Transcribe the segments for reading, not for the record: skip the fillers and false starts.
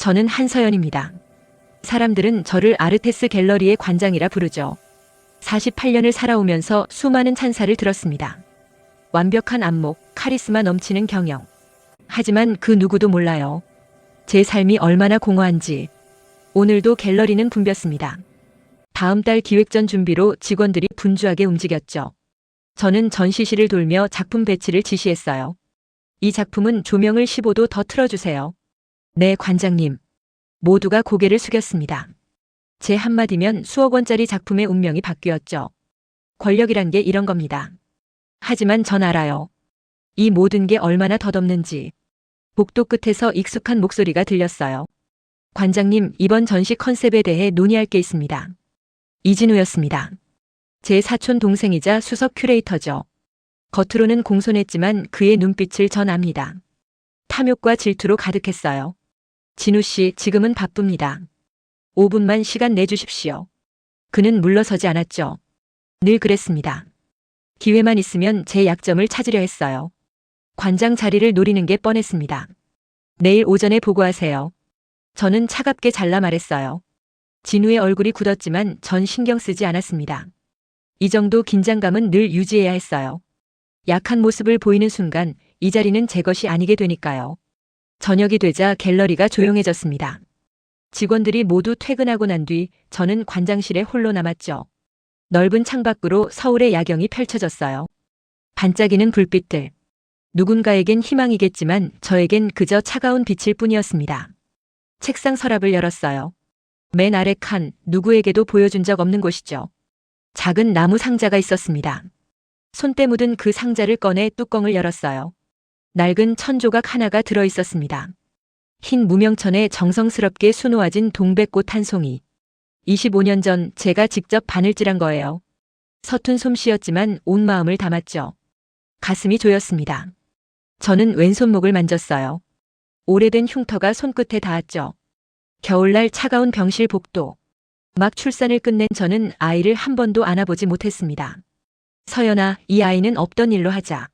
저는 한서연입니다. 사람들은 저를 아르테스 갤러리의 관장이라 부르죠. 48년을 살아오면서 수많은 찬사를 들었습니다. 완벽한 안목, 카리스마 넘치는 경영. 하지만 그 누구도 몰라요. 제 삶이 얼마나 공허한지. 오늘도 갤러리는 붐볐습니다. 다음 달 기획전 준비로 직원들이 분주하게 움직였죠. 저는 전시실을 돌며 작품 배치를 지시했어요. 이 작품은 조명을 15도 더 틀어주세요. 네, 관장님. 모두가 고개를 숙였습니다. 제 한마디면 수억 원짜리 작품의 운명이 바뀌었죠. 권력이란 게 이런 겁니다. 하지만 전 알아요. 이 모든 게 얼마나 덧없는지. 복도 끝에서 익숙한 목소리가 들렸어요. 관장님, 이번 전시 컨셉에 대해 논의할 게 있습니다. 이진우였습니다. 제 사촌 동생이자 수석 큐레이터죠. 겉으로는 공손했지만 그의 눈빛을 전 압니다. 탐욕과 질투로 가득했어요. 진우 씨, 지금은 바쁩니다. 5분만 시간 내주십시오. 그는 물러서지 않았죠. 늘 그랬습니다. 기회만 있으면 제 약점을 찾으려 했어요. 관장 자리를 노리는 게 뻔했습니다. 내일 오전에 보고하세요. 저는 차갑게 잘라 말했어요. 진우의 얼굴이 굳었지만 전 신경 쓰지 않았습니다. 이 정도 긴장감은 늘 유지해야 했어요. 약한 모습을 보이는 순간 이 자리는 제 것이 아니게 되니까요. 저녁이 되자 갤러리가 조용해졌습니다. 직원들이 모두 퇴근하고 난 뒤 저는 관장실에 홀로 남았죠. 넓은 창밖으로 서울의 야경이 펼쳐졌어요. 반짝이는 불빛들. 누군가에겐 희망이겠지만 저에겐 그저 차가운 빛일 뿐이었습니다. 책상 서랍을 열었어요. 맨 아래 칸, 누구에게도 보여준 적 없는 곳이죠. 작은 나무 상자가 있었습니다. 손때 묻은 그 상자를 꺼내 뚜껑을 열었어요. 낡은 천조각 하나가 들어 있었습니다. 흰 무명천에 정성스럽게 수놓아진 동백꽃 한 송이. 25년 전 제가 직접 바늘질한 거예요. 서툰 솜씨였지만 온 마음을 담았죠. 가슴이 조였습니다. 저는 왼손목을 만졌어요. 오래된 흉터가 손끝에 닿았죠. 겨울날 차가운 병실 복도. 막 출산을 끝낸 저는 아이를 한 번도 안아보지 못했습니다. 서연아, 이 아이는 없던 일로 하자.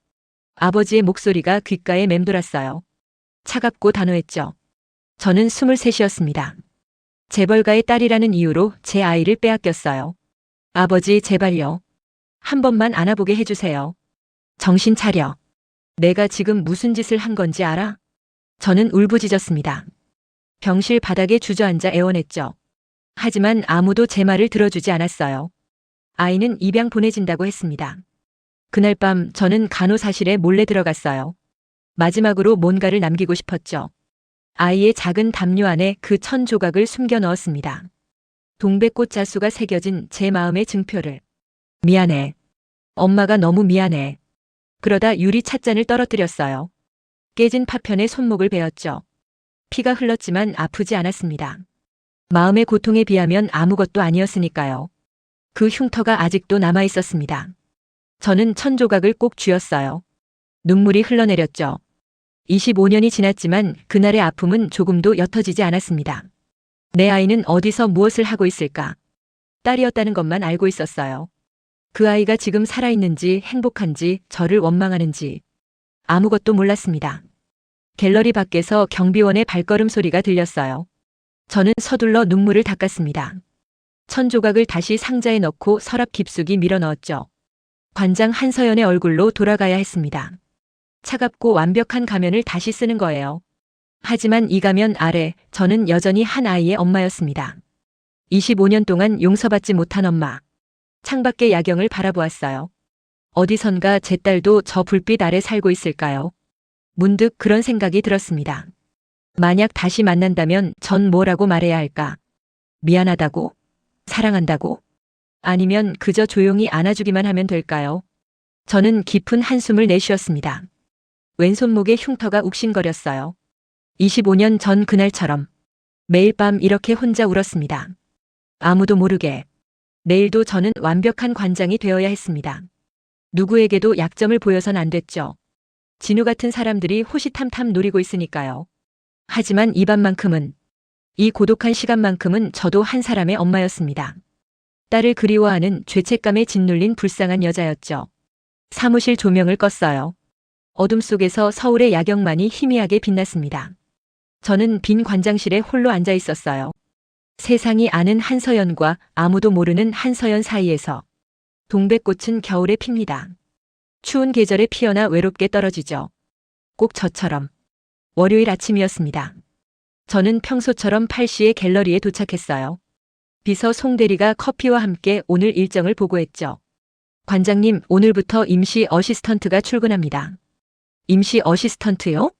아버지의 목소리가 귓가에 맴돌았어요. 차갑고 단호했죠. 저는 23이었습니다. 재벌가의 딸이라는 이유로 제 아이를 빼앗겼어요. 아버지, 제발요. 한 번만 안아보게 해주세요. 정신 차려. 내가 지금 무슨 짓을 한 건지 알아? 저는 울부짖었습니다. 병실 바닥에 주저앉아 애원했죠. 하지만 아무도 제 말을 들어주지 않았어요. 아이는 입양 보내진다고 했습니다. 그날 밤 저는 간호사실에 몰래 들어갔어요. 마지막으로 뭔가를 남기고 싶었죠. 아이의 작은 담요 안에 그 천조각을 숨겨 넣었습니다. 동백꽃 자수가 새겨진 제 마음의 증표를. 미안해. 엄마가 너무 미안해. 그러다 유리 찻잔을 떨어뜨렸어요. 깨진 파편에 손목을 베었죠. 피가 흘렀지만 아프지 않았습니다. 마음의 고통에 비하면 아무것도 아니었으니까요. 그 흉터가 아직도 남아 있었습니다. 저는 천조각을 꼭 쥐었어요. 눈물이 흘러내렸죠. 25년이 지났지만 그날의 아픔은 조금도 옅어지지 않았습니다. 내 아이는 어디서 무엇을 하고 있을까? 딸이었다는 것만 알고 있었어요. 그 아이가 지금 살아있는지 행복한지 저를 원망하는지 아무것도 몰랐습니다. 갤러리 밖에서 경비원의 발걸음 소리가 들렸어요. 저는 서둘러 눈물을 닦았습니다. 천조각을 다시 상자에 넣고 서랍 깊숙이 밀어넣었죠. 관장 한서연의 얼굴로 돌아가야 했습니다. 차갑고 완벽한 가면을 다시 쓰는 거예요. 하지만 이 가면 아래 저는 여전히 한 아이의 엄마였습니다. 25년 동안 용서받지 못한 엄마. 창밖의 야경을 바라보았어요. 어디선가 제 딸도 저 불빛 아래 살고 있을까요? 문득 그런 생각이 들었습니다. 만약 다시 만난다면 전 뭐라고 말해야 할까? 미안하다고? 사랑한다고? 아니면 그저 조용히 안아주기만 하면 될까요? 저는 깊은 한숨을 내쉬었습니다. 왼손목에 흉터가 욱신거렸어요. 25년 전 그날처럼 매일 밤 이렇게 혼자 울었습니다. 아무도 모르게. 내일도 저는 완벽한 관장이 되어야 했습니다. 누구에게도 약점을 보여선 안 됐죠. 진우 같은 사람들이 호시탐탐 노리고 있으니까요. 하지만 이 밤만큼은, 이 고독한 시간만큼은 저도 한 사람의 엄마였습니다. 딸을 그리워하는 죄책감에 짓눌린 불쌍한 여자였죠. 사무실 조명을 껐어요. 어둠 속에서 서울의 야경만이 희미하게 빛났습니다. 저는 빈 관장실에 홀로 앉아 있었어요. 세상이 아는 한서연과 아무도 모르는 한서연 사이에서 동백꽃은 겨울에 핍니다. 추운 계절에 피어나 외롭게 떨어지죠. 꼭 저처럼. 월요일 아침이었습니다. 저는 평소처럼 8시에 갤러리에 도착했어요. 비서 송 대리가 커피와 함께 오늘 일정을 보고했죠. 관장님, 오늘부터 임시 어시스턴트가 출근합니다. 임시 어시스턴트요?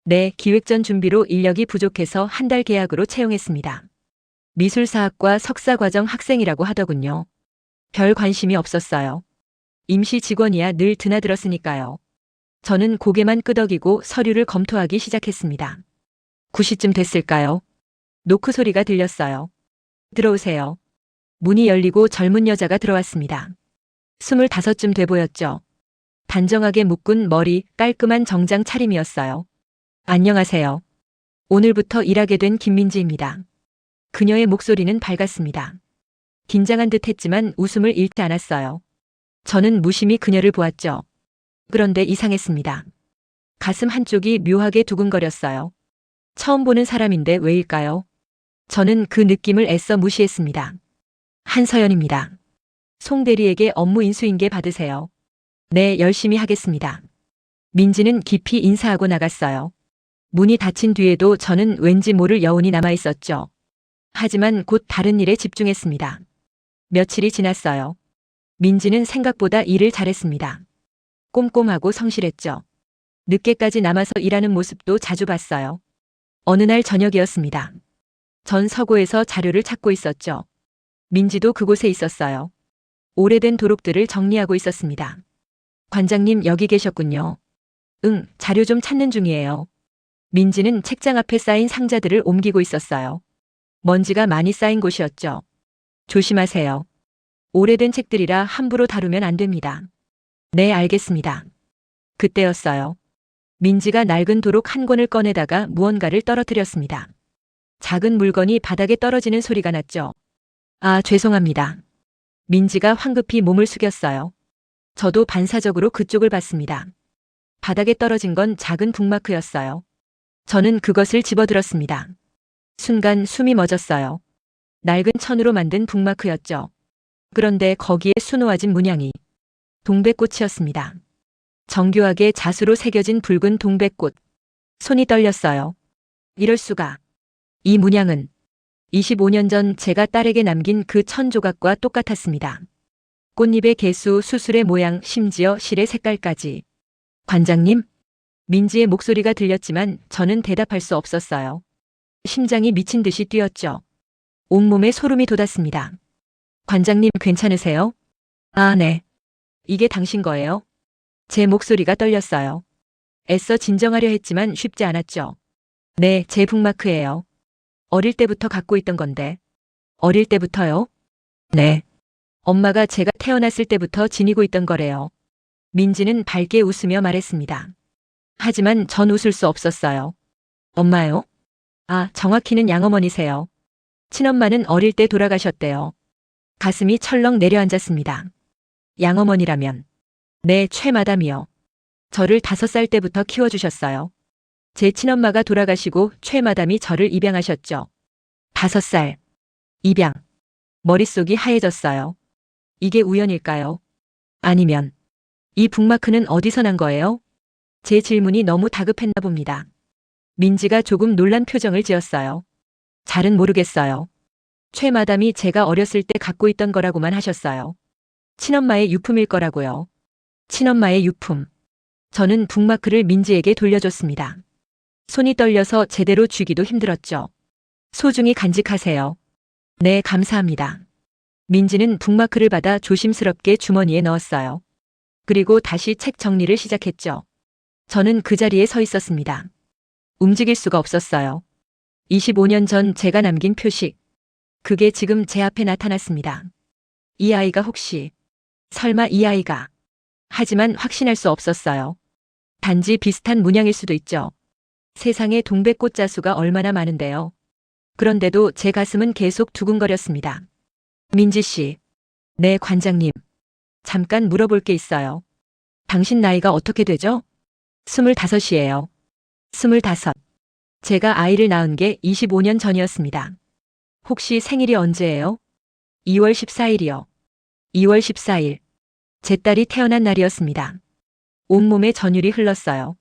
네, 기획전 준비로 인력이 부족해서 한 달 계약으로 채용했습니다. 미술사학과 석사과정 학생이라고 하더군요. 별 관심이 없었어요. 임시 직원이야 늘 드나들었으니까요. 저는 고개만 끄덕이고 서류를 검토하기 시작했습니다. 9시쯤 됐을까요? 노크 소리가 들렸어요. 들어오세요. 문이 열리고 젊은 여자가 들어왔습니다. 25쯤 돼 보였죠. 단정하게 묶은 머리, 깔끔한 정장 차림이었어요. 안녕하세요. 오늘부터 일하게 된 김민지입니다. 그녀의 목소리는 밝았습니다. 긴장한 듯 했지만 웃음을 잃지 않았어요. 저는 무심히 그녀를 보았죠. 그런데 이상했습니다. 가슴 한쪽이 묘하게 두근거렸어요. 처음 보는 사람인데 왜일까요? 저는 그 느낌을 애써 무시했습니다. 한서연입니다. 송 대리에게 업무 인수인계 받으세요. 네, 열심히 하겠습니다. 민지는 깊이 인사하고 나갔어요. 문이 닫힌 뒤에도 저는 왠지 모를 여운이 남아 있었죠. 하지만 곧 다른 일에 집중했습니다. 며칠이 지났어요. 민지는 생각보다 일을 잘했습니다. 꼼꼼하고 성실했죠. 늦게까지 남아서 일하는 모습도 자주 봤어요. 어느 날 저녁이었습니다. 전 서고에서 자료를 찾고 있었죠. 민지도 그곳에 있었어요. 오래된 도록들을 정리하고 있었습니다. 관장님 여기 계셨군요. 응, 자료 좀 찾는 중이에요. 민지는 책장 앞에 쌓인 상자들을 옮기고 있었어요. 먼지가 많이 쌓인 곳이었죠. 조심하세요. 오래된 책들이라 함부로 다루면 안 됩니다. 네, 알겠습니다. 그때였어요. 민지가 낡은 도록 한 권을 꺼내다가 무언가를 떨어뜨렸습니다. 작은 물건이 바닥에 떨어지는 소리가 났죠. 아, 죄송합니다. 민지가 황급히 몸을 숙였어요. 저도 반사적으로 그쪽을 봤습니다. 바닥에 떨어진 건 작은 북마크였어요. 저는 그것을 집어들었습니다. 순간 숨이 멎었어요. 낡은 천으로 만든 북마크였죠. 그런데 거기에 수놓아진 문양이 동백꽃이었습니다. 정교하게 자수로 새겨진 붉은 동백꽃. 손이 떨렸어요. 이럴 수가. 이 문양은 25년 전 제가 딸에게 남긴 그 천 조각과 똑같았습니다. 꽃잎의 개수, 수술의 모양, 심지어 실의 색깔까지. 관장님? 민지의 목소리가 들렸지만 저는 대답할 수 없었어요. 심장이 미친 듯이 뛰었죠. 온몸에 소름이 돋았습니다. 관장님 괜찮으세요? 아, 네. 이게 당신 거예요? 제 목소리가 떨렸어요. 애써 진정하려 했지만 쉽지 않았죠. 네, 제 북마크예요. 어릴 때부터 갖고 있던 건데. 어릴 때부터요? 네. 엄마가 제가 태어났을 때부터 지니고 있던 거래요. 민지는 밝게 웃으며 말했습니다. 하지만 전 웃을 수 없었어요. 엄마요? 아, 정확히는 양어머니세요. 친엄마는 어릴 때 돌아가셨대요. 가슴이 철렁 내려앉았습니다. 양어머니라면. 네, 최마담이요. 저를 5살 때부터 키워주셨어요. 제 친엄마가 돌아가시고 최마담이 저를 입양하셨죠. 5살. 입양. 머릿속이 하얘졌어요. 이게 우연일까요? 아니면 이 북마크는 어디서 난 거예요? 제 질문이 너무 다급했나 봅니다. 민지가 조금 놀란 표정을 지었어요. 잘은 모르겠어요. 최마담이 제가 어렸을 때 갖고 있던 거라고만 하셨어요. 친엄마의 유품일 거라고요. 친엄마의 유품. 저는 북마크를 민지에게 돌려줬습니다. 손이 떨려서 제대로 쥐기도 힘들었죠. 소중히 간직하세요. 네, 감사합니다. 민지는 북마크를 받아 조심스럽게 주머니에 넣었어요. 그리고 다시 책 정리를 시작했죠. 저는 그 자리에 서 있었습니다. 움직일 수가 없었어요. 25년 전 제가 남긴 표식. 그게 지금 제 앞에 나타났습니다. 이 아이가 혹시, 설마 이 아이가. 하지만 확신할 수 없었어요. 단지 비슷한 문양일 수도 있죠. 세상에 동백꽃 자수가 얼마나 많은데요. 그런데도 제 가슴은 계속 두근거렸습니다. 민지 씨. 네, 관장님. 잠깐 물어볼 게 있어요. 당신 나이가 어떻게 되죠? 25이에요. 25. 제가 아이를 낳은 게 25년 전이었습니다. 혹시 생일이 언제예요? 2월 14일이요. 2월 14일. 제 딸이 태어난 날이었습니다. 온몸에 전율이 흘렀어요.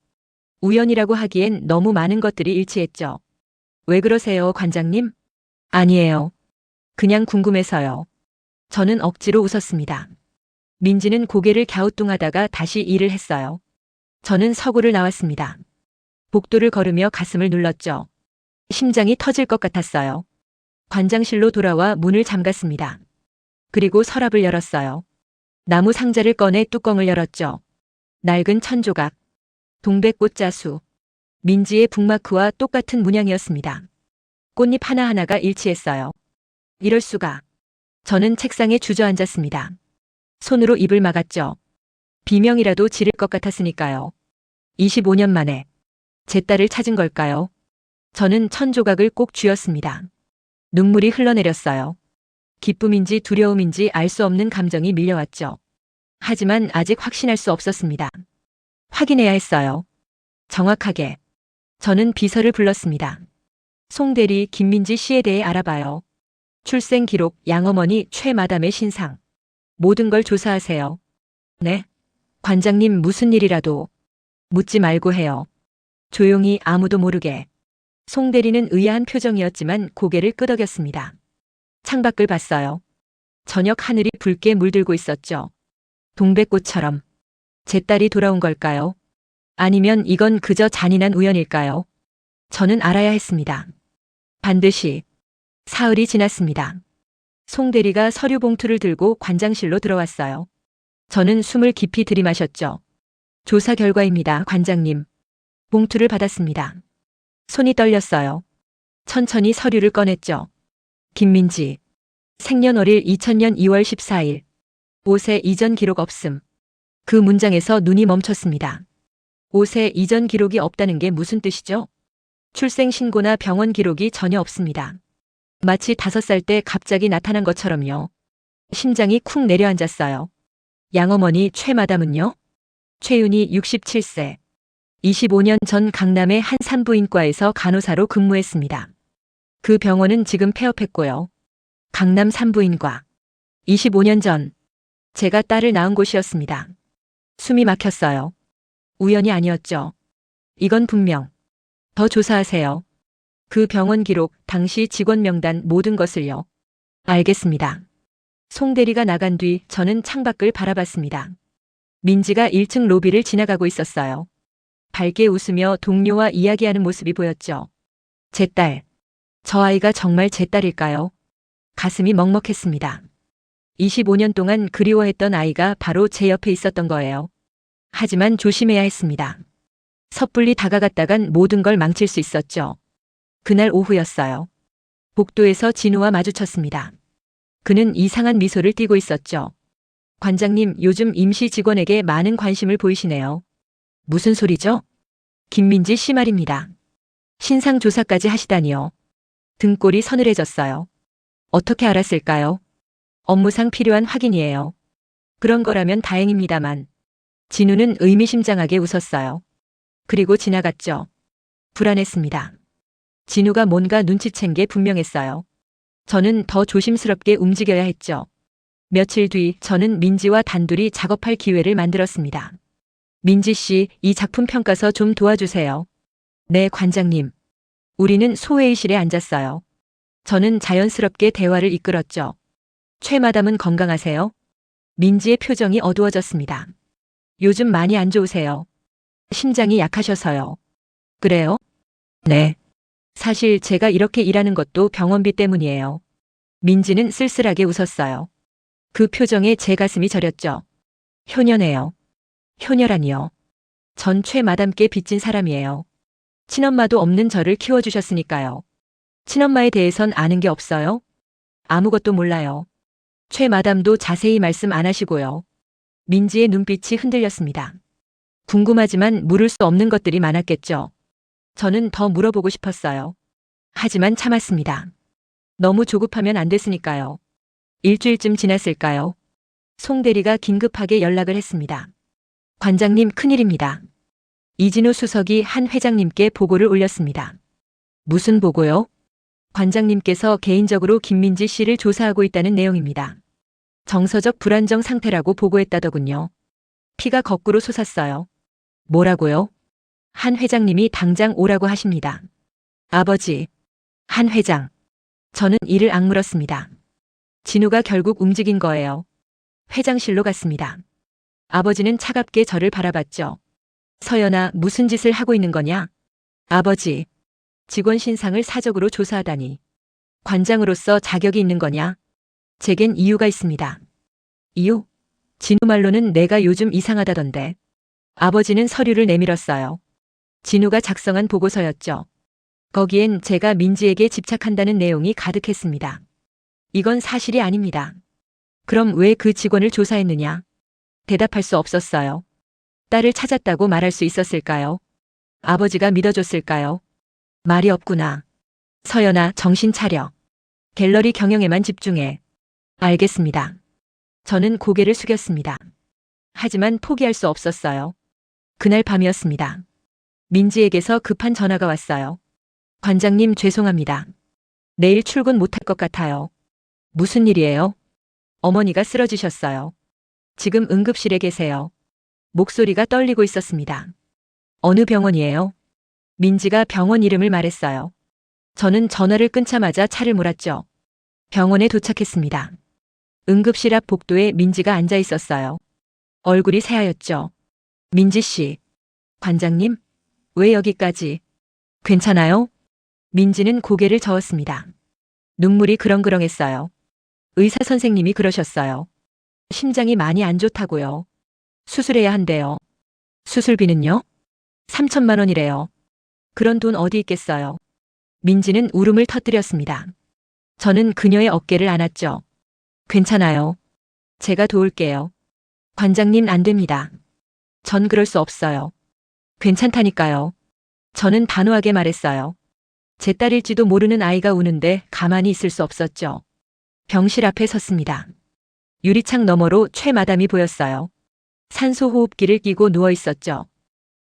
우연이라고 하기엔 너무 많은 것들이 일치했죠. 왜 그러세요, 관장님? 아니에요. 그냥 궁금해서요. 저는 억지로 웃었습니다. 민지는 고개를 갸우뚱하다가 다시 일을 했어요. 저는 서구를 나왔습니다. 복도를 걸으며 가슴을 눌렀죠. 심장이 터질 것 같았어요. 관장실로 돌아와 문을 잠갔습니다. 그리고 서랍을 열었어요. 나무 상자를 꺼내 뚜껑을 열었죠. 낡은 천조각, 동백꽃 자수, 민지의 북마크와 똑같은 문양이었습니다. 꽃잎 하나하나가 일치했어요. 이럴 수가. 저는 책상에 주저앉았습니다. 손으로 입을 막았죠. 비명이라도 지를 것 같았으니까요. 25년 만에 제 딸을 찾은 걸까요? 저는 천조각을 꼭 쥐었습니다. 눈물이 흘러내렸어요. 기쁨인지 두려움인지 알 수 없는 감정이 밀려왔죠. 하지만 아직 확신할 수 없었습니다. 확인해야 했어요. 정확하게. 저는 비서를 불렀습니다. 송대리 김민지 씨에 대해 알아봐요. 출생 기록, 양어머니 최 마담의 신상. 모든 걸 조사하세요. 네. 관장님 무슨 일이라도 묻지 말고 해요. 조용히 아무도 모르게. 송대리는 의아한 표정이었지만 고개를 끄덕였습니다. 창밖을 봤어요. 저녁 하늘이 붉게 물들고 있었죠. 동백꽃처럼. 제 딸이 돌아온 걸까요? 아니면 이건 그저 잔인한 우연일까요? 저는 알아야 했습니다. 반드시. 사흘이 지났습니다. 송대리가 서류 봉투를 들고 관장실로 들어왔어요. 저는 숨을 깊이 들이마셨죠. 조사 결과입니다, 관장님. 봉투를 받았습니다. 손이 떨렸어요. 천천히 서류를 꺼냈죠. 김민지. 생년월일 2000년 2월 14일. 5세 이전 기록 없음. 그 문장에서 눈이 멈췄습니다. 5세 이전 기록이 없다는 게 무슨 뜻이죠? 출생 신고나 병원 기록이 전혀 없습니다. 마치 5살 때 갑자기 나타난 것처럼요. 심장이 쿵 내려앉았어요. 양어머니 최 마담은요? 최윤희 67세. 25년 전 강남의 한 산부인과에서 간호사로 근무했습니다. 그 병원은 지금 폐업했고요. 강남 산부인과. 25년 전 제가 딸을 낳은 곳이었습니다. 숨이 막혔어요. 우연이 아니었죠. 이건 분명. 더 조사하세요. 그 병원 기록, 당시 직원 명단 모든 것을요. 알겠습니다. 송대리가 나간 뒤 저는 창밖을 바라봤습니다. 민지가 1층 로비를 지나가고 있었어요. 밝게 웃으며 동료와 이야기하는 모습이 보였죠. 제 딸. 저 아이가 정말 제 딸일까요? 가슴이 먹먹했습니다. 25년 동안 그리워했던 아이가 바로 제 옆에 있었던 거예요. 하지만 조심해야 했습니다. 섣불리 다가갔다간 모든 걸 망칠 수 있었죠. 그날 오후였어요. 복도에서 진우와 마주쳤습니다. 그는 이상한 미소를 띠고 있었죠. 관장님, 요즘 임시 직원에게 많은 관심을 보이시네요. 무슨 소리죠? 김민지 씨 말입니다. 신상 조사까지 하시다니요. 등골이 서늘해졌어요. 어떻게 알았을까요? 업무상 필요한 확인이에요. 그런 거라면 다행입니다만. 진우는 의미심장하게 웃었어요. 그리고 지나갔죠. 불안했습니다. 진우가 뭔가 눈치챈 게 분명했어요. 저는 더 조심스럽게 움직여야 했죠. 며칠 뒤 저는 민지와 단둘이 작업할 기회를 만들었습니다. 민지 씨, 이 작품 평가서 좀 도와주세요. 네, 관장님. 우리는 소회의실에 앉았어요. 저는 자연스럽게 대화를 이끌었죠. 최 마담은 건강하세요? 민지의 표정이 어두워졌습니다. 요즘 많이 안 좋으세요. 심장이 약하셔서요. 그래요? 네. 사실 제가 이렇게 일하는 것도 병원비 때문이에요. 민지는 쓸쓸하게 웃었어요. 그 표정에 제 가슴이 저렸죠. 효녀네요. 효녀라니요. 전 최 마담께 빚진 사람이에요. 친엄마도 없는 저를 키워주셨으니까요. 친엄마에 대해선 아는 게 없어요? 아무것도 몰라요. 최 마담도 자세히 말씀 안 하시고요. 민지의 눈빛이 흔들렸습니다. 궁금하지만 물을 수 없는 것들이 많았겠죠. 저는 더 물어보고 싶었어요. 하지만 참았습니다. 너무 조급하면 안 됐으니까요. 일주일쯤 지났을까요? 송대리가 긴급하게 연락을 했습니다. 관장님, 큰일입니다. 이진우 수석이 한 회장님께 보고를 올렸습니다. 무슨 보고요? 관장님께서 개인적으로 김민지 씨를 조사하고 있다는 내용입니다. 정서적 불안정 상태라고 보고했다더군요. 피가 거꾸로 솟았어요. 뭐라고요? 한 회장님이 당장 오라고 하십니다. 아버지. 한 회장. 저는 이를 악물었습니다. 진우가 결국 움직인 거예요. 회장실로 갔습니다. 아버지는 차갑게 저를 바라봤죠. 서연아, 무슨 짓을 하고 있는 거냐? 아버지. 직원 신상을 사적으로 조사하다니. 관장으로서 자격이 있는 거냐? 제겐 이유가 있습니다. 이유? 진우 말로는 내가 요즘 이상하다던데. 아버지는 서류를 내밀었어요. 진우가 작성한 보고서였죠. 거기엔 제가 민지에게 집착한다는 내용이 가득했습니다. 이건 사실이 아닙니다. 그럼 왜 그 직원을 조사했느냐? 대답할 수 없었어요. 딸을 찾았다고 말할 수 있었을까요? 아버지가 믿어줬을까요? 말이 없구나. 서연아, 정신 차려. 갤러리 경영에만 집중해. 알겠습니다. 저는 고개를 숙였습니다. 하지만 포기할 수 없었어요. 그날 밤이었습니다. 민지에게서 급한 전화가 왔어요. 관장님, 죄송합니다. 내일 출근 못할 것 같아요. 무슨 일이에요? 어머니가 쓰러지셨어요. 지금 응급실에 계세요. 목소리가 떨리고 있었습니다. 어느 병원이에요? 민지가 병원 이름을 말했어요. 저는 전화를 끊자마자 차를 몰았죠. 병원에 도착했습니다. 응급실 앞 복도에 민지가 앉아 있었어요. 얼굴이 새하였죠. 민지 씨. 관장님? 왜 여기까지? 괜찮아요? 민지는 고개를 저었습니다. 눈물이 그렁그렁했어요. 의사 선생님이 그러셨어요. 심장이 많이 안 좋다고요. 수술해야 한대요. 수술비는요? 3천만 원이래요. 그런 돈 어디 있겠어요. 민지는 울음을 터뜨렸습니다. 저는 그녀의 어깨를 안았죠. 괜찮아요. 제가 도울게요. 관장님, 안 됩니다. 전 그럴 수 없어요. 괜찮다니까요. 저는 단호하게 말했어요. 제 딸일지도 모르는 아이가 우는데 가만히 있을 수 없었죠. 병실 앞에 섰습니다. 유리창 너머로 최 마담이 보였어요. 산소호흡기를 끼고 누워 있었죠.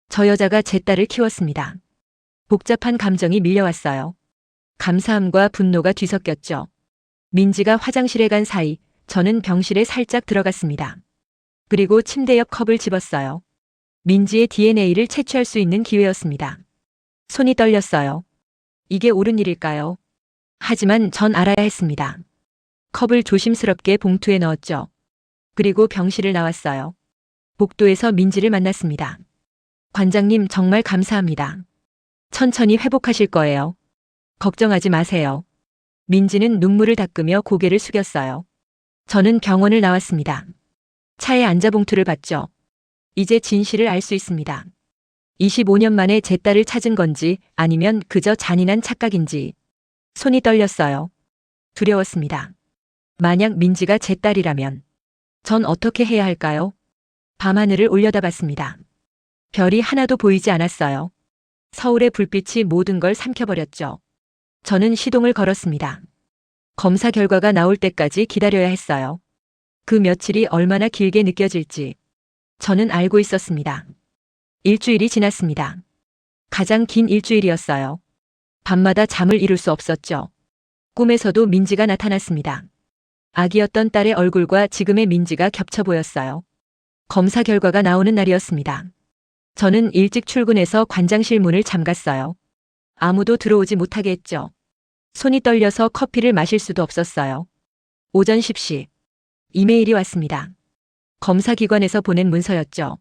저 여자가 제 딸을 키웠습니다. 복잡한 감정이 밀려왔어요. 감사함과 분노가 뒤섞였죠. 민지가 화장실에 간 사이 저는 병실에 살짝 들어갔습니다. 그리고 침대 옆 컵을 집었어요. 민지의 DNA를 채취할 수 있는 기회였습니다. 손이 떨렸어요. 이게 옳은 일일까요? 하지만 전 알아야 했습니다. 컵을 조심스럽게 봉투에 넣었죠. 그리고 병실을 나왔어요. 복도에서 민지를 만났습니다. 관장님, 정말 감사합니다. 천천히 회복하실 거예요. 걱정하지 마세요. 민지는 눈물을 닦으며 고개를 숙였어요. 저는 병원을 나왔습니다. 차에 앉아 봉투를 봤죠. 이제 진실을 알 수 있습니다. 25년 만에 제 딸을 찾은 건지 아니면 그저 잔인한 착각인지. 손이 떨렸어요. 두려웠습니다. 만약 민지가 제 딸이라면 전 어떻게 해야 할까요? 밤하늘을 올려다봤습니다. 별이 하나도 보이지 않았어요. 서울의 불빛이 모든 걸 삼켜버렸죠. 저는 시동을 걸었습니다. 검사 결과가 나올 때까지 기다려야 했어요. 그 며칠이 얼마나 길게 느껴질지 저는 알고 있었습니다. 일주일이 지났습니다. 가장 긴 일주일이었어요. 밤마다 잠을 이룰 수 없었죠. 꿈에서도 민지가 나타났습니다. 아기였던 딸의 얼굴과 지금의 민지가 겹쳐 보였어요. 검사 결과가 나오는 날이었습니다. 저는 일찍 출근해서 관장실 문을 잠갔어요. 아무도 들어오지 못하게 했죠. 손이 떨려서 커피를 마실 수도 없었어요. 오전 10시. 이메일이 왔습니다. 검사기관에서 보낸 문서였죠.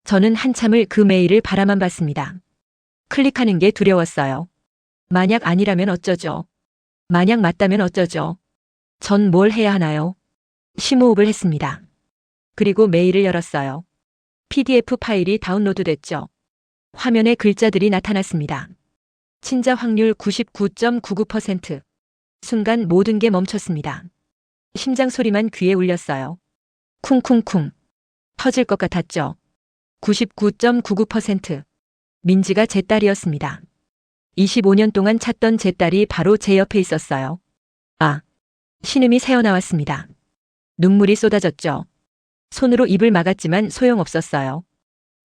저는 한참을 그 메일을 바라만 봤습니다. 클릭하는 게 두려웠어요. 만약 아니라면 어쩌죠? 만약 맞다면 어쩌죠? 전 뭘 해야 하나요? 심호흡을 했습니다. 그리고 메일을 열었어요. PDF 파일이 다운로드됐죠. 화면에 글자들이 나타났습니다. 친자 확률 99.99%. 순간 모든 게 멈췄습니다. 심장 소리만 귀에 울렸어요. 쿵쿵쿵. 터질 것 같았죠. 99.99%. 민지가 제 딸이었습니다. 25년 동안 찾던 제 딸이 바로 제 옆에 있었어요. 아. 신음이 새어나왔습니다. 눈물이 쏟아졌죠. 손으로 입을 막았지만 소용없었어요.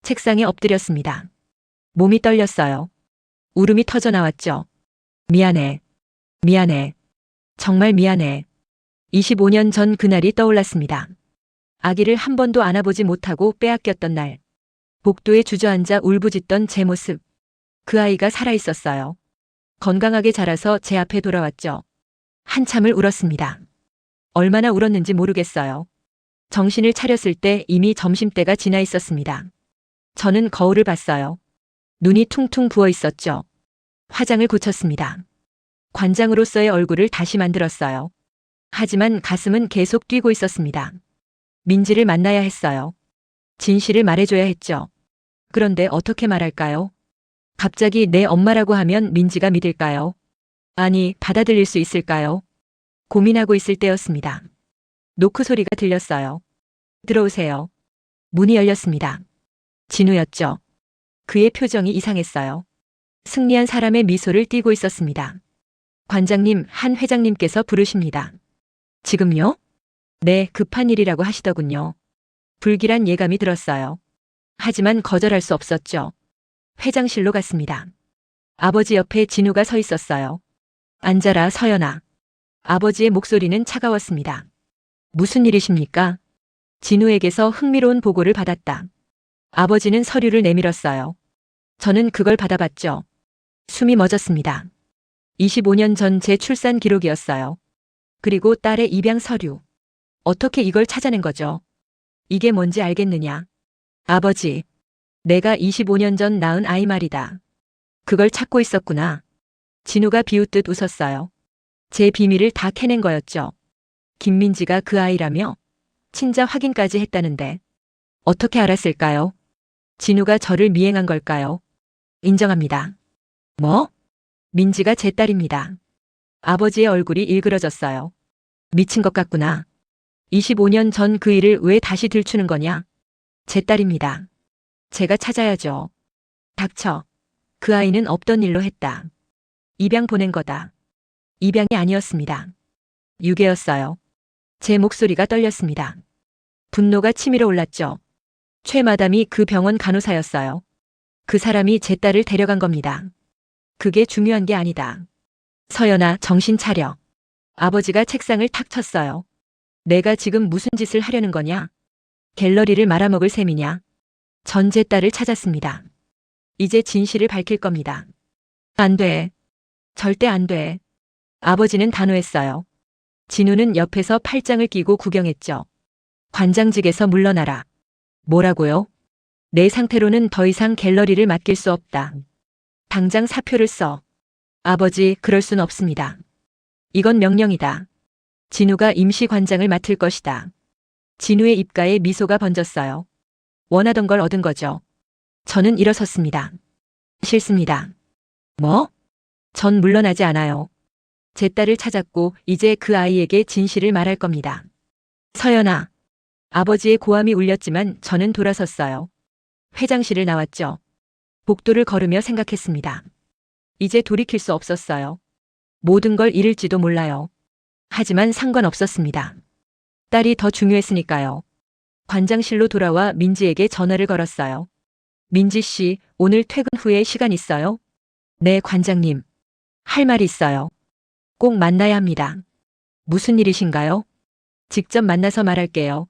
책상에 엎드렸습니다. 몸이 떨렸어요. 울음이 터져 나왔죠. 미안해. 미안해. 정말 미안해. 25년 전 그날이 떠올랐습니다. 아기를 한 번도 안아보지 못하고 빼앗겼던 날. 복도에 주저앉아 울부짖던 제 모습. 그 아이가 살아있었어요. 건강하게 자라서 제 앞에 돌아왔죠. 한참을 울었습니다. 얼마나 울었는지 모르겠어요. 정신을 차렸을 때 이미 점심때가 지나 있었습니다. 저는 거울을 봤어요. 눈이 퉁퉁 부어 있었죠. 화장을 고쳤습니다. 관장으로서의 얼굴을 다시 만들었어요. 하지만 가슴은 계속 뛰고 있었습니다. 민지를 만나야 했어요. 진실을 말해줘야 했죠. 그런데 어떻게 말할까요? 갑자기 내 엄마라고 하면 민지가 믿을까요? 아니, 받아들일 수 있을까요? 고민하고 있을 때였습니다. 노크 소리가 들렸어요. 들어오세요. 문이 열렸습니다. 진우였죠. 그의 표정이 이상했어요. 승리한 사람의 미소를 띠고 있었습니다. 관장님, 한 회장님께서 부르십니다. 지금요? 네, 급한 일이라고 하시더군요. 불길한 예감이 들었어요. 하지만 거절할 수 없었죠. 회장실로 갔습니다. 아버지 옆에 진우가 서 있었어요. 앉아라, 서연아. 아버지의 목소리는 차가웠습니다. 무슨 일이십니까? 진우에게서 흥미로운 보고를 받았다. 아버지는 서류를 내밀었어요. 저는 그걸 받아봤죠. 숨이 멎었습니다. 25년 전 제 출산 기록이었어요. 그리고 딸의 입양 서류. 어떻게 이걸 찾아낸 거죠? 이게 뭔지 알겠느냐? 아버지, 내가 25년 전 낳은 아이 말이다. 그걸 찾고 있었구나. 진우가 비웃듯 웃었어요. 제 비밀을 다 캐낸 거였죠. 김민지가 그 아이라며 친자 확인까지 했다는데 어떻게 알았을까요? 진우가 저를 미행한 걸까요? 인정합니다. 뭐? 민지가 제 딸입니다. 아버지의 얼굴이 일그러졌어요. 미친 것 같구나. 25년 전 그 일을 왜 다시 들추는 거냐? 제 딸입니다. 제가 찾아야죠. 닥쳐. 그 아이는 없던 일로 했다. 입양 보낸 거다. 입양이 아니었습니다. 유괴였어요. 제 목소리가 떨렸습니다. 분노가 치밀어 올랐죠. 최 마담이 그 병원 간호사였어요. 그 사람이 제 딸을 데려간 겁니다. 그게 중요한 게 아니다. 서연아, 정신 차려. 아버지가 책상을 탁 쳤어요. 내가 지금 무슨 짓을 하려는 거냐? 갤러리를 말아먹을 셈이냐? 전 제 딸을 찾았습니다. 이제 진실을 밝힐 겁니다. 안 돼. 절대 안 돼. 아버지는 단호했어요. 진우는 옆에서 팔짱을 끼고 구경했죠. 관장직에서 물러나라. 뭐라고요? 내 상태로는 더 이상 갤러리를 맡길 수 없다. 당장 사표를 써. 아버지, 그럴 순 없습니다. 이건 명령이다. 진우가 임시관장을 맡을 것이다. 진우의 입가에 미소가 번졌어요. 원하던 걸 얻은 거죠. 저는 일어섰습니다. 싫습니다. 뭐? 전 물러나지 않아요. 제 딸을 찾았고 이제 그 아이에게 진실을 말할 겁니다. 서연아. 아버지의 고함이 울렸지만 저는 돌아섰어요. 회장실을 나왔죠. 복도를 걸으며 생각했습니다. 이제 돌이킬 수 없었어요. 모든 걸 잃을지도 몰라요. 하지만 상관없었습니다. 딸이 더 중요했으니까요. 관장실로 돌아와 민지에게 전화를 걸었어요. 민지 씨, 오늘 퇴근 후에 시간 있어요? 네, 관장님. 할 말이 있어요. 꼭 만나야 합니다. 무슨 일이신가요? 직접 만나서 말할게요.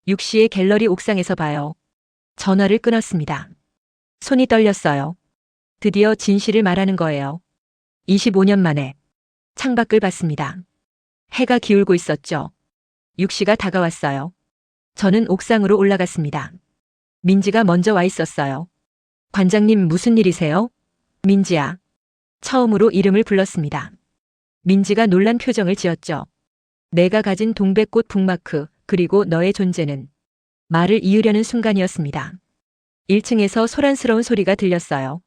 6시에 갤러리 옥상에서 봐요. 전화를 끊었습니다. 손이 떨렸어요. 드디어 진실을 말하는 거예요. 25년 만에 창밖을 봤습니다. 해가 기울고 있었죠. 6시가 다가왔어요. 저는 옥상으로 올라갔습니다. 민지가 먼저 와 있었어요. 관장님, 무슨 일이세요? 민지야. 처음으로 이름을 불렀습니다. 민지가 놀란 표정을 지었죠. 내가 가진 동백꽃 북마크, 그리고 너의 존재는. 말을 이으려는 순간이었습니다. 1층에서 소란스러운 소리가 들렸어요.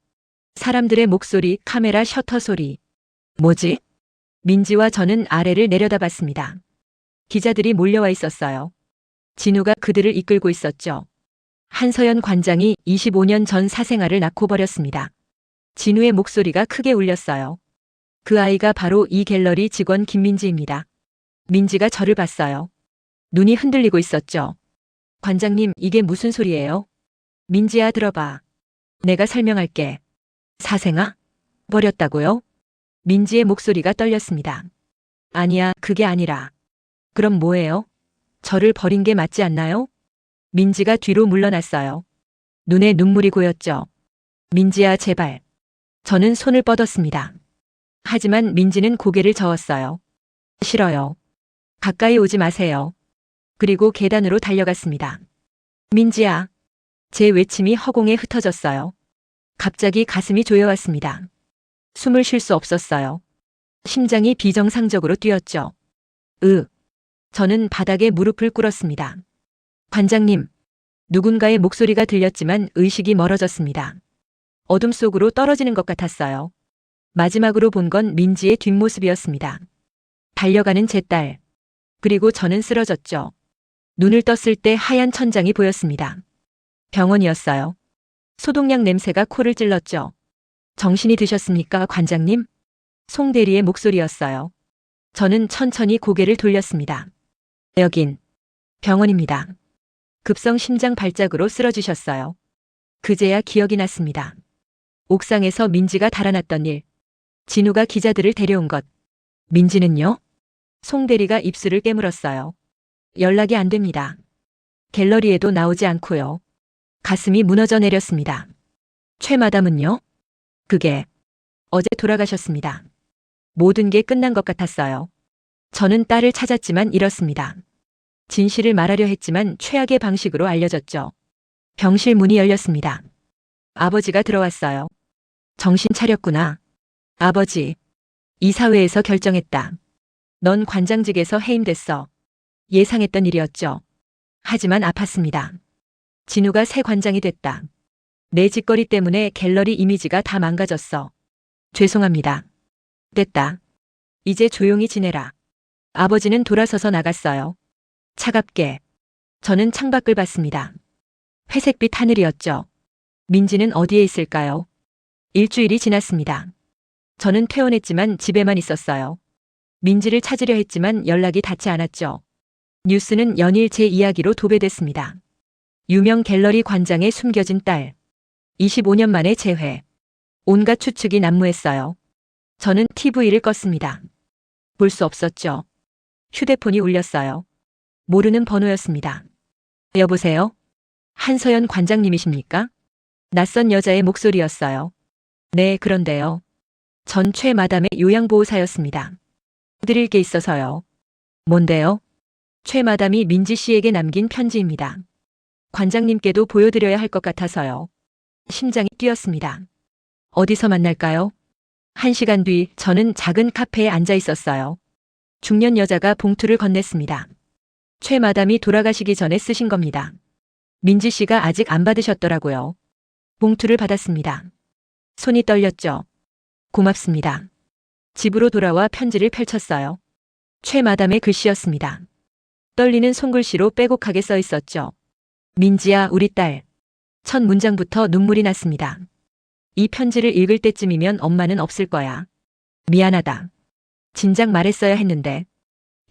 사람들의 목소리, 카메라 셔터 소리. 뭐지? 민지와 저는 아래를 내려다봤습니다. 기자들이 몰려와 있었어요. 진우가 그들을 이끌고 있었죠. 한서연 관장이 25년 전 사생아를 낳고 버렸습니다. 진우의 목소리가 크게 울렸어요. 그 아이가 바로 이 갤러리 직원 김민지입니다. 민지가 저를 봤어요. 눈이 흔들리고 있었죠. 관장님, 이게 무슨 소리예요? 민지야, 들어봐. 내가 설명할게. 사생아? 버렸다고요? 민지의 목소리가 떨렸습니다. 아니야, 그게 아니라. 그럼 뭐예요? 저를 버린 게 맞지 않나요? 민지가 뒤로 물러났어요. 눈에 눈물이 고였죠. 민지야, 제발. 저는 손을 뻗었습니다. 하지만 민지는 고개를 저었어요. 싫어요. 가까이 오지 마세요. 그리고 계단으로 달려갔습니다. 민지야. 제 외침이 허공에 흩어졌어요. 갑자기 가슴이 조여왔습니다. 숨을 쉴 수 없었어요. 심장이 비정상적으로 뛰었죠. 저는 바닥에 무릎을 꿇었습니다. 관장님. 누군가의 목소리가 들렸지만 의식이 멀어졌습니다. 어둠 속으로 떨어지는 것 같았어요. 마지막으로 본 건 민지의 뒷모습이었습니다. 달려가는 제 딸. 그리고 저는 쓰러졌죠. 눈을 떴을 때 하얀 천장이 보였습니다. 병원이었어요. 소독약 냄새가 코를 찔렀죠. 정신이 드셨습니까, 관장님? 송 대리의 목소리였어요. 저는 천천히 고개를 돌렸습니다. 여긴 병원입니다. 급성 심장 발작으로 쓰러지셨어요. 그제야 기억이 났습니다. 옥상에서 민지가 달아났던 일. 진우가 기자들을 데려온 것. 민지는요? 송 대리가 입술을 깨물었어요. 연락이 안 됩니다. 갤러리에도 나오지 않고요. 가슴이 무너져 내렸습니다. 최 마담은요? 그게 어제 돌아가셨습니다. 모든 게 끝난 것 같았어요. 저는 딸을 찾았지만 잃었습니다. 진실을 말하려 했지만 최악의 방식으로 알려졌죠. 병실 문이 열렸습니다. 아버지가 들어왔어요. 정신 차렸구나. 아버지. 이사회에서 결정했다. 넌 관장직에서 해임됐어. 예상했던 일이었죠. 하지만 아팠습니다. 진우가 새 관장이 됐다. 내 짓거리 때문에 갤러리 이미지가 다 망가졌어. 죄송합니다. 됐다. 이제 조용히 지내라. 아버지는 돌아서서 나갔어요. 차갑게. 저는 창밖을 봤습니다. 회색빛 하늘이었죠. 민지는 어디에 있을까요? 일주일이 지났습니다. 저는 퇴원했지만 집에만 있었어요. 민지를 찾으려 했지만 연락이 닿지 않았죠. 뉴스는 연일 제 이야기로 도배됐습니다. 유명 갤러리 관장의 숨겨진 딸. 25년 만에 재회. 온갖 추측이 난무했어요. 저는 TV를 껐습니다. 볼 수 없었죠. 휴대폰이 울렸어요. 모르는 번호였습니다. 여보세요? 한서연 관장님이십니까? 낯선 여자의 목소리였어요. 네, 그런데요. 전 최 마담의 요양보호사였습니다. 드릴 게 있어서요. 뭔데요? 최 마담이 민지 씨에게 남긴 편지입니다. 관장님께도 보여드려야 할 것 같아서요. 심장이 뛰었습니다. 어디서 만날까요? 1시간 뒤 저는 작은 카페에 앉아 있었어요. 중년 여자가 봉투를 건넸습니다. 최 마담이 돌아가시기 전에 쓰신 겁니다. 민지 씨가 아직 안 받으셨더라고요. 봉투를 받았습니다. 손이 떨렸죠. 고맙습니다. 집으로 돌아와 편지를 펼쳤어요. 최 마담의 글씨였습니다. 떨리는 손글씨로 빼곡하게 써 있었죠. 민지야, 우리 딸. 첫 문장부터 눈물이 났습니다. 이 편지를 읽을 때쯤이면 엄마는 없을 거야. 미안하다. 진작 말했어야 했는데.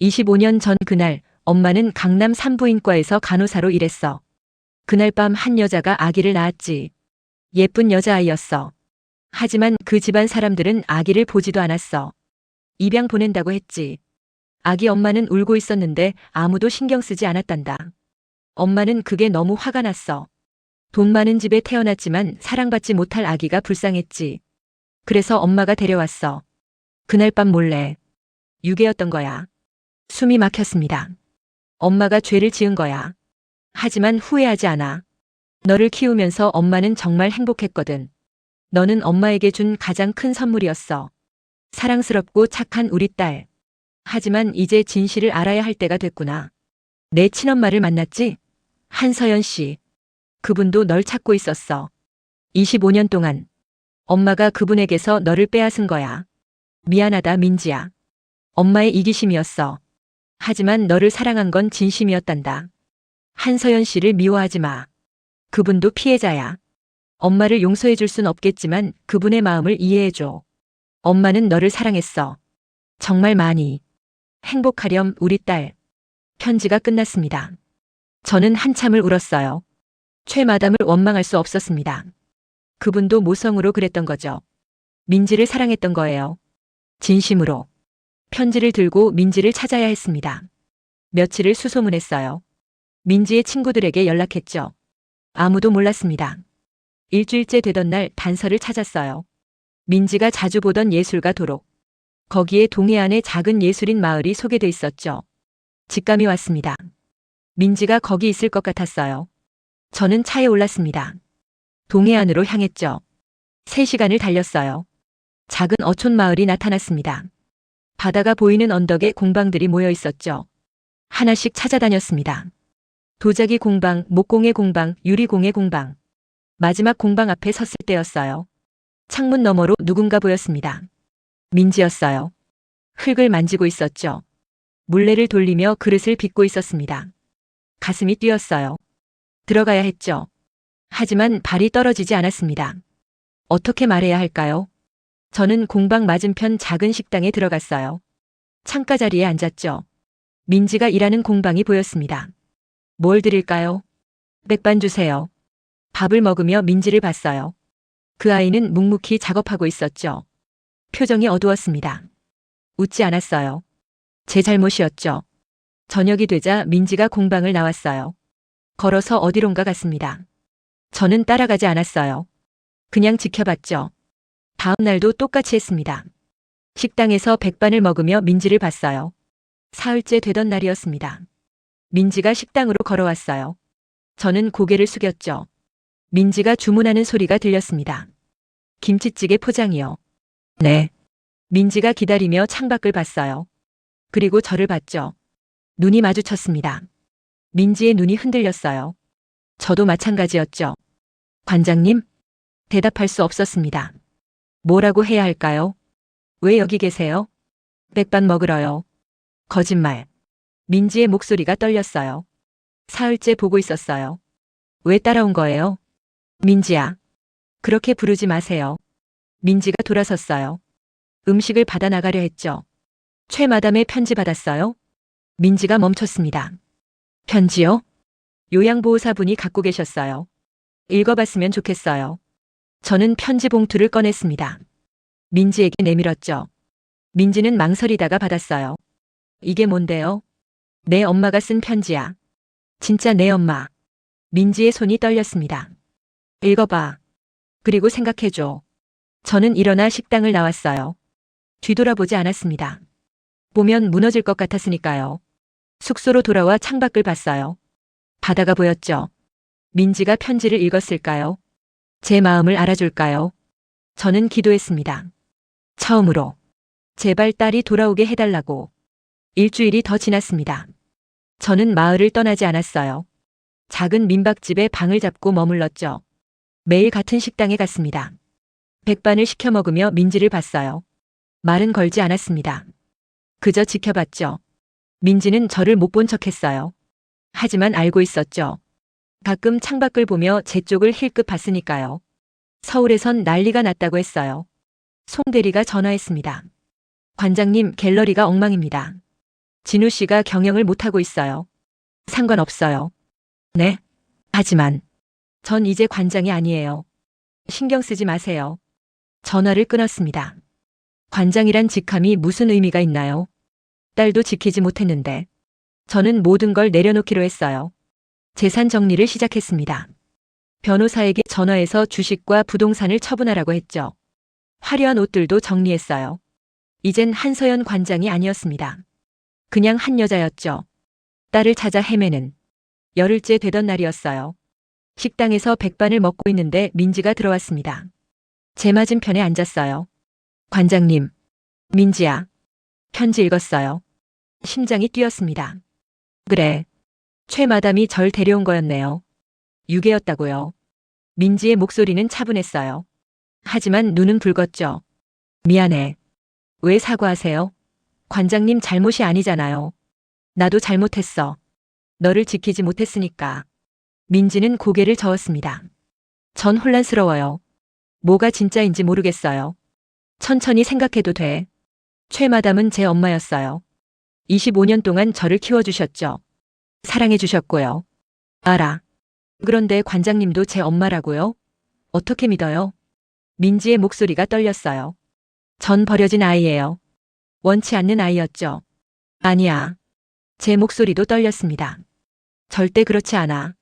25년 전 그날 엄마는 강남 산부인과에서 간호사로 일했어. 그날 밤 한 여자가 아기를 낳았지. 예쁜 여자아이였어. 하지만 그 집안 사람들은 아기를 보지도 않았어. 입양 보낸다고 했지. 아기 엄마는 울고 있었는데 아무도 신경 쓰지 않았단다. 엄마는 그게 너무 화가 났어. 돈 많은 집에 태어났지만 사랑받지 못할 아기가 불쌍했지. 그래서 엄마가 데려왔어. 그날 밤 몰래. 유괴였던 거야. 숨이 막혔습니다. 엄마가 죄를 지은 거야. 하지만 후회하지 않아. 너를 키우면서 엄마는 정말 행복했거든. 너는 엄마에게 준 가장 큰 선물이었어. 사랑스럽고 착한 우리 딸. 하지만 이제 진실을 알아야 할 때가 됐구나. 내 친엄마를 만났지? 한서연 씨. 그분도 널 찾고 있었어. 25년 동안. 엄마가 그분에게서 너를 빼앗은 거야. 미안하다, 민지야. 엄마의 이기심이었어. 하지만 너를 사랑한 건 진심이었단다. 한서연 씨를 미워하지 마. 그분도 피해자야. 엄마를 용서해 줄 순 없겠지만 그분의 마음을 이해해 줘. 엄마는 너를 사랑했어. 정말 많이. 행복하렴, 우리 딸. 편지가 끝났습니다. 저는 한참을 울었어요. 최 마담을 원망할 수 없었습니다. 그분도 모성으로 그랬던 거죠. 민지를 사랑했던 거예요. 진심으로. 편지를 들고 민지를 찾아야 했습니다. 며칠을 수소문했어요. 민지의 친구들에게 연락했죠. 아무도 몰랐습니다. 일주일째 되던 날 단서를 찾았어요. 민지가 자주 보던 예술가 도록. 거기에 동해안의 작은 예술인 마을이 소개돼 있었죠. 직감이 왔습니다. 민지가 거기 있을 것 같았어요. 저는 차에 올랐습니다. 동해안으로 향했죠. 3시간을 달렸어요. 작은 어촌 마을이 나타났습니다. 바다가 보이는 언덕에 공방들이 모여 있었죠. 하나씩 찾아다녔습니다. 도자기 공방, 목공예 공방, 유리공예 공방. 마지막 공방 앞에 섰을 때였어요. 창문 너머로 누군가 보였습니다. 민지였어요. 흙을 만지고 있었죠. 물레를 돌리며 그릇을 빚고 있었습니다. 가슴이 뛰었어요. 들어가야 했죠. 하지만 발이 떨어지지 않았습니다. 어떻게 말해야 할까요? 저는 공방 맞은편 작은 식당에 들어갔어요. 창가 자리에 앉았죠. 민지가 일하는 공방이 보였습니다. 뭘 드릴까요? 백반 주세요. 밥을 먹으며 민지를 봤어요. 그 아이는 묵묵히 작업하고 있었죠. 표정이 어두웠습니다. 웃지 않았어요. 제 잘못이었죠. 저녁이 되자 민지가 공방을 나왔어요. 걸어서 어디론가 갔습니다. 저는 따라가지 않았어요. 그냥 지켜봤죠. 다음 날도 똑같이 했습니다. 식당에서 백반을 먹으며 민지를 봤어요. 사흘째 되던 날이었습니다. 민지가 식당으로 걸어왔어요. 저는 고개를 숙였죠. 민지가 주문하는 소리가 들렸습니다. 김치찌개 포장이요. 네. 민지가 기다리며 창밖을 봤어요. 그리고 저를 봤죠. 눈이 마주쳤습니다. 민지의 눈이 흔들렸어요. 저도 마찬가지였죠. 관장님? 대답할 수 없었습니다. 뭐라고 해야 할까요? 왜 여기 계세요? 백반 먹으러요. 거짓말. 민지의 목소리가 떨렸어요. 사흘째 보고 있었어요. 왜 따라온 거예요? 민지야. 그렇게 부르지 마세요. 민지가 돌아섰어요. 음식을 받아 나가려 했죠. 최 마담의 편지 받았어요? 민지가 멈췄습니다. 편지요? 요양보호사분이 갖고 계셨어요. 읽어봤으면 좋겠어요. 저는 편지 봉투를 꺼냈습니다. 민지에게 내밀었죠. 민지는 망설이다가 받았어요. 이게 뭔데요? 내 엄마가 쓴 편지야. 진짜 내 엄마. 민지의 손이 떨렸습니다. 읽어봐. 그리고 생각해줘. 저는 일어나 식당을 나왔어요. 뒤돌아보지 않았습니다. 보면 무너질 것 같았으니까요. 숙소로 돌아와 창밖을 봤어요. 바다가 보였죠. 민지가 편지를 읽었을까요? 제 마음을 알아줄까요? 저는 기도했습니다. 처음으로. 제발 딸이 돌아오게 해달라고. 일주일이 더 지났습니다. 저는 마을을 떠나지 않았어요. 작은 민박집에 방을 잡고 머물렀죠. 매일 같은 식당에 갔습니다. 백반을 시켜 먹으며 민지를 봤어요. 말은 걸지 않았습니다. 그저 지켜봤죠. 민지는 저를 못 본 척했어요. 하지만 알고 있었죠. 가끔 창밖을 보며 제 쪽을 힐끗 봤으니까요. 서울에선 난리가 났다고 했어요. 송 대리가 전화했습니다. 관장님, 갤러리가 엉망입니다. 진우 씨가 경영을 못하고 있어요. 상관없어요. 네. 하지만 전 이제 관장이 아니에요. 신경 쓰지 마세요. 전화를 끊었습니다. 관장이란 직함이 무슨 의미가 있나요? 딸도 지키지 못했는데. 저는 모든 걸 내려놓기로 했어요. 재산 정리를 시작했습니다. 변호사에게 전화해서 주식과 부동산을 처분하라고 했죠. 화려한 옷들도 정리했어요. 이젠 한서연 관장이 아니었습니다. 그냥 한 여자였죠. 딸을 찾아 헤매는. 열흘째 되던 날이었어요. 식당에서 백반을 먹고 있는데 민지가 들어왔습니다. 제 맞은편에 앉았어요. 관장님. 민지야. 편지 읽었어요. 심장이 뛰었습니다. 그래. 최 마담이 절 데려온 거였네요. 유괴였다고요. 민지의 목소리는 차분했어요. 하지만 눈은 붉었죠. 미안해. 왜 사과하세요? 관장님 잘못이 아니잖아요. 나도 잘못했어. 너를 지키지 못했으니까. 민지는 고개를 저었습니다. 전 혼란스러워요. 뭐가 진짜인지 모르겠어요. 천천히 생각해도 돼. 최 마담은 제 엄마였어요. 25년 동안 저를 키워주셨죠. 사랑해주셨고요. 알아. 그런데 관장님도 제 엄마라고요? 어떻게 믿어요? 민지의 목소리가 떨렸어요. 전 버려진 아이예요. 원치 않는 아이였죠. 아니야. 제 목소리도 떨렸습니다. 절대 그렇지 않아.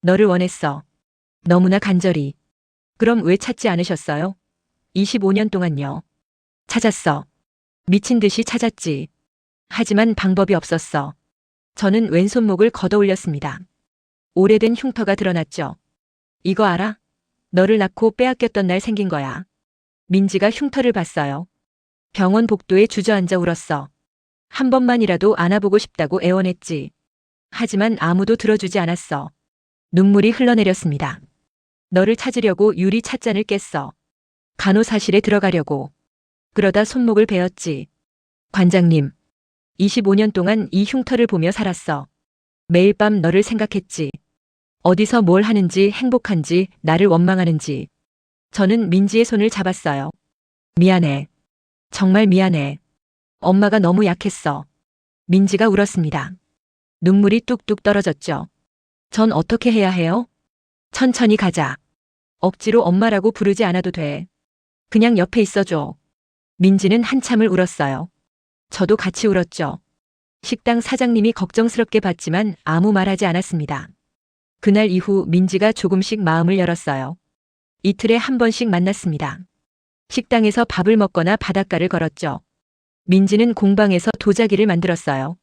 너를 원했어. 너무나 간절히. 그럼 왜 찾지 않으셨어요? 25년 동안요. 찾았어. 미친 듯이 찾았지. 하지만 방법이 없었어. 저는 왼손목을 걷어 올렸습니다. 오래된 흉터가 드러났죠. 이거 알아? 너를 낳고 빼앗겼던 날 생긴 거야. 민지가 흉터를 봤어요. 병원 복도에 주저앉아 울었어. 한 번만이라도 안아보고 싶다고 애원했지. 하지만 아무도 들어주지 않았어. 눈물이 흘러내렸습니다. 너를 찾으려고 유리 찻잔을 깼어. 간호사실에 들어가려고. 그러다 손목을 베었지. 관장님, 25년 동안 이 흉터를 보며 살았어. 매일 밤 너를 생각했지. 어디서 뭘 하는지 행복한지 나를 원망하는지. 저는 민지의 손을 잡았어요. 미안해. 정말 미안해. 엄마가 너무 약했어. 민지가 울었습니다. 눈물이 뚝뚝 떨어졌죠. 전 어떻게 해야 해요? 천천히 가자. 억지로 엄마라고 부르지 않아도 돼. 그냥 옆에 있어줘. 민지는 한참을 울었어요. 저도 같이 울었죠. 식당 사장님이 걱정스럽게 봤지만 아무 말하지 않았습니다. 그날 이후 민지가 조금씩 마음을 열었어요. 이틀에 한 번씩 만났습니다. 식당에서 밥을 먹거나 바닷가를 걸었죠. 민지는 공방에서 도자기를 만들었어요.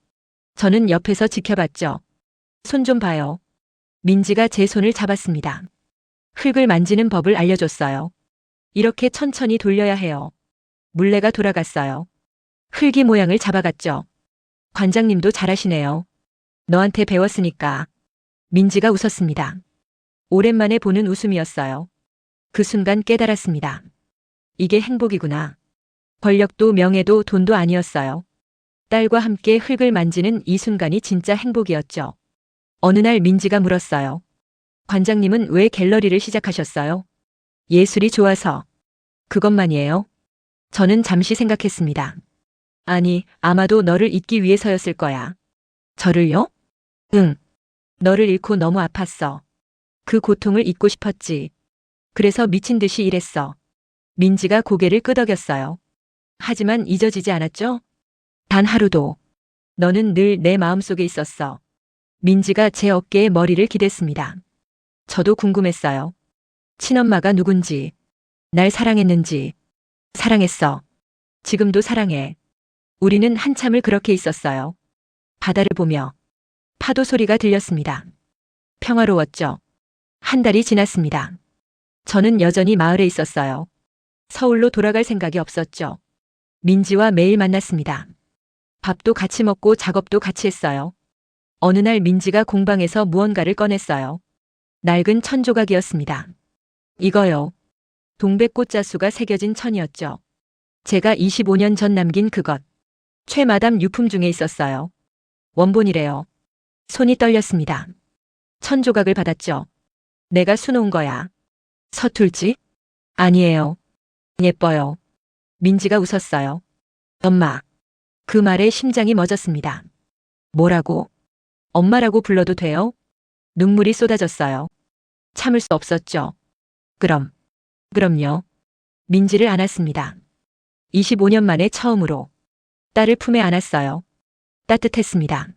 저는 옆에서 지켜봤죠. 손 좀 봐요. 민지가 제 손을 잡았습니다. 흙을 만지는 법을 알려줬어요. 이렇게 천천히 돌려야 해요. 물레가 돌아갔어요. 흙이 모양을 잡아갔죠. 관장님도 잘하시네요. 너한테 배웠으니까. 민지가 웃었습니다. 오랜만에 보는 웃음이었어요. 그 순간 깨달았습니다. 이게 행복이구나. 권력도 명예도 돈도 아니었어요. 딸과 함께 흙을 만지는 이 순간이 진짜 행복이었죠. 어느 날 민지가 물었어요. 관장님은 왜 갤러리를 시작하셨어요? 예술이 좋아서. 그것만이에요? 저는 잠시 생각했습니다. 아니, 아마도 너를 잊기 위해서였을 거야. 저를요? 응. 너를 잃고 너무 아팠어. 그 고통을 잊고 싶었지. 그래서 미친 듯이 일했어. 민지가 고개를 끄덕였어요. 하지만 잊어지지 않았죠? 단 하루도. 너는 늘 내 마음속에 있었어. 민지가 제 어깨에 머리를 기댔습니다. 저도 궁금했어요. 친엄마가 누군지, 날 사랑했는지. 사랑했어. 지금도 사랑해. 우리는 한참을 그렇게 있었어요. 바다를 보며 파도 소리가 들렸습니다. 평화로웠죠. 한 달이 지났습니다. 저는 여전히 마을에 있었어요. 서울로 돌아갈 생각이 없었죠. 민지와 매일 만났습니다. 밥도 같이 먹고 작업도 같이 했어요. 어느 날 민지가 공방에서 무언가를 꺼냈어요. 낡은 천 조각이었습니다. 이거요. 동백꽃자수가 새겨진 천이었죠. 제가 25년 전 남긴 그것. 최마담 유품 중에 있었어요. 원본이래요. 손이 떨렸습니다. 천 조각을 받았죠. 내가 수놓은 거야. 서툴지? 아니에요. 예뻐요. 민지가 웃었어요. 엄마. 그 말에 심장이 멎었습니다. 뭐라고? 엄마라고 불러도 돼요? 눈물이 쏟아졌어요. 참을 수 없었죠. 그럼요. 민지를 안았습니다. 25년 만에 처음으로 딸을 품에 안았어요. 따뜻했습니다.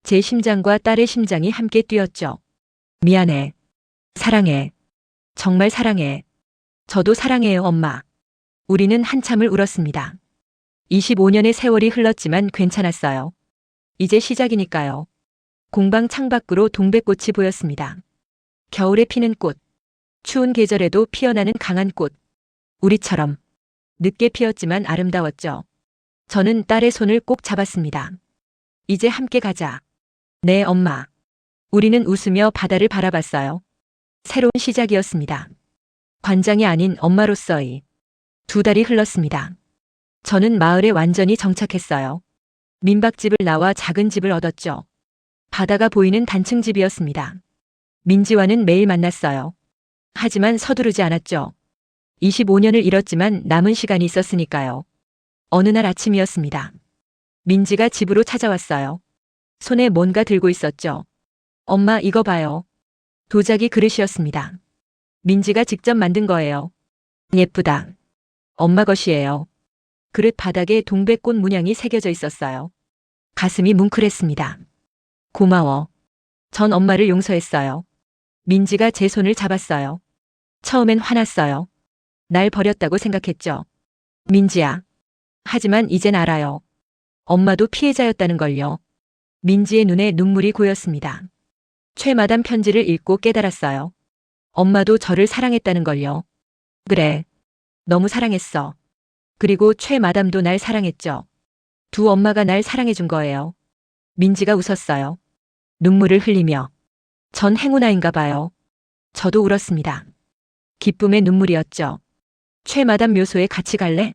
제 심장과 딸의 심장이 함께 뛰었죠. 미안해. 사랑해. 정말 사랑해. 저도 사랑해요, 엄마. 우리는 한참을 울었습니다. 25년의 세월이 흘렀지만 괜찮았어요. 이제 시작이니까요. 공방 창밖으로 동백꽃이 보였습니다. 겨울에 피는 꽃. 추운 계절에도 피어나는 강한 꽃. 우리처럼. 늦게 피었지만 아름다웠죠. 저는 딸의 손을 꼭 잡았습니다. 이제 함께 가자. 네, 엄마. 우리는 웃으며 바다를 바라봤어요. 새로운 시작이었습니다. 관장이 아닌 엄마로서의. 2달이 흘렀습니다. 저는 마을에 완전히 정착했어요. 민박집을 나와 작은 집을 얻었죠. 바다가 보이는 단층 집이었습니다. 민지와는 매일 만났어요. 하지만 서두르지 않았죠. 25년을 잃었지만 남은 시간이 있었으니까요. 어느 날 아침이었습니다. 민지가 집으로 찾아왔어요. 손에 뭔가 들고 있었죠. 엄마, 이거 봐요. 도자기 그릇이었습니다. 민지가 직접 만든 거예요. 예쁘다. 엄마 것이에요. 그릇 바닥에 동백꽃 문양이 새겨져 있었어요. 가슴이 뭉클했습니다. 고마워. 전 엄마를 용서했어요. 민지가 제 손을 잡았어요. 처음엔 화났어요. 날 버렸다고 생각했죠. 민지야. 하지만 이젠 알아요. 엄마도 피해자였다는 걸요. 민지의 눈에 눈물이 고였습니다. 최마담 편지를 읽고 깨달았어요. 엄마도 저를 사랑했다는 걸요. 그래. 너무 사랑했어. 그리고 최마담도 날 사랑했죠. 두 엄마가 날 사랑해준 거예요. 민지가 웃었어요. 눈물을 흘리며. 전 행운아인가 봐요. 저도 울었습니다. 기쁨의 눈물이었죠. 최마담 묘소에 같이 갈래?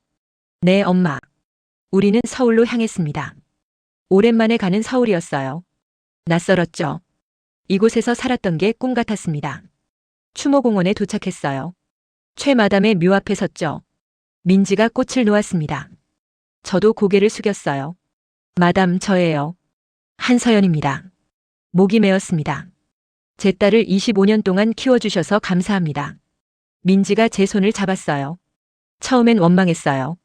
네, 엄마. 우리는 서울로 향했습니다. 오랜만에 가는 서울이었어요. 낯설었죠. 이곳에서 살았던 게 꿈 같았습니다. 추모공원에 도착했어요. 최마담의 묘 앞에 섰죠. 민지가 꽃을 놓았습니다. 저도 고개를 숙였어요. 마담, 저예요. 한서연입니다. 목이 메었습니다. 제 딸을 25년 동안 키워주셔서 감사합니다. 민지가 제 손을 잡았어요. 처음엔 원망했어요.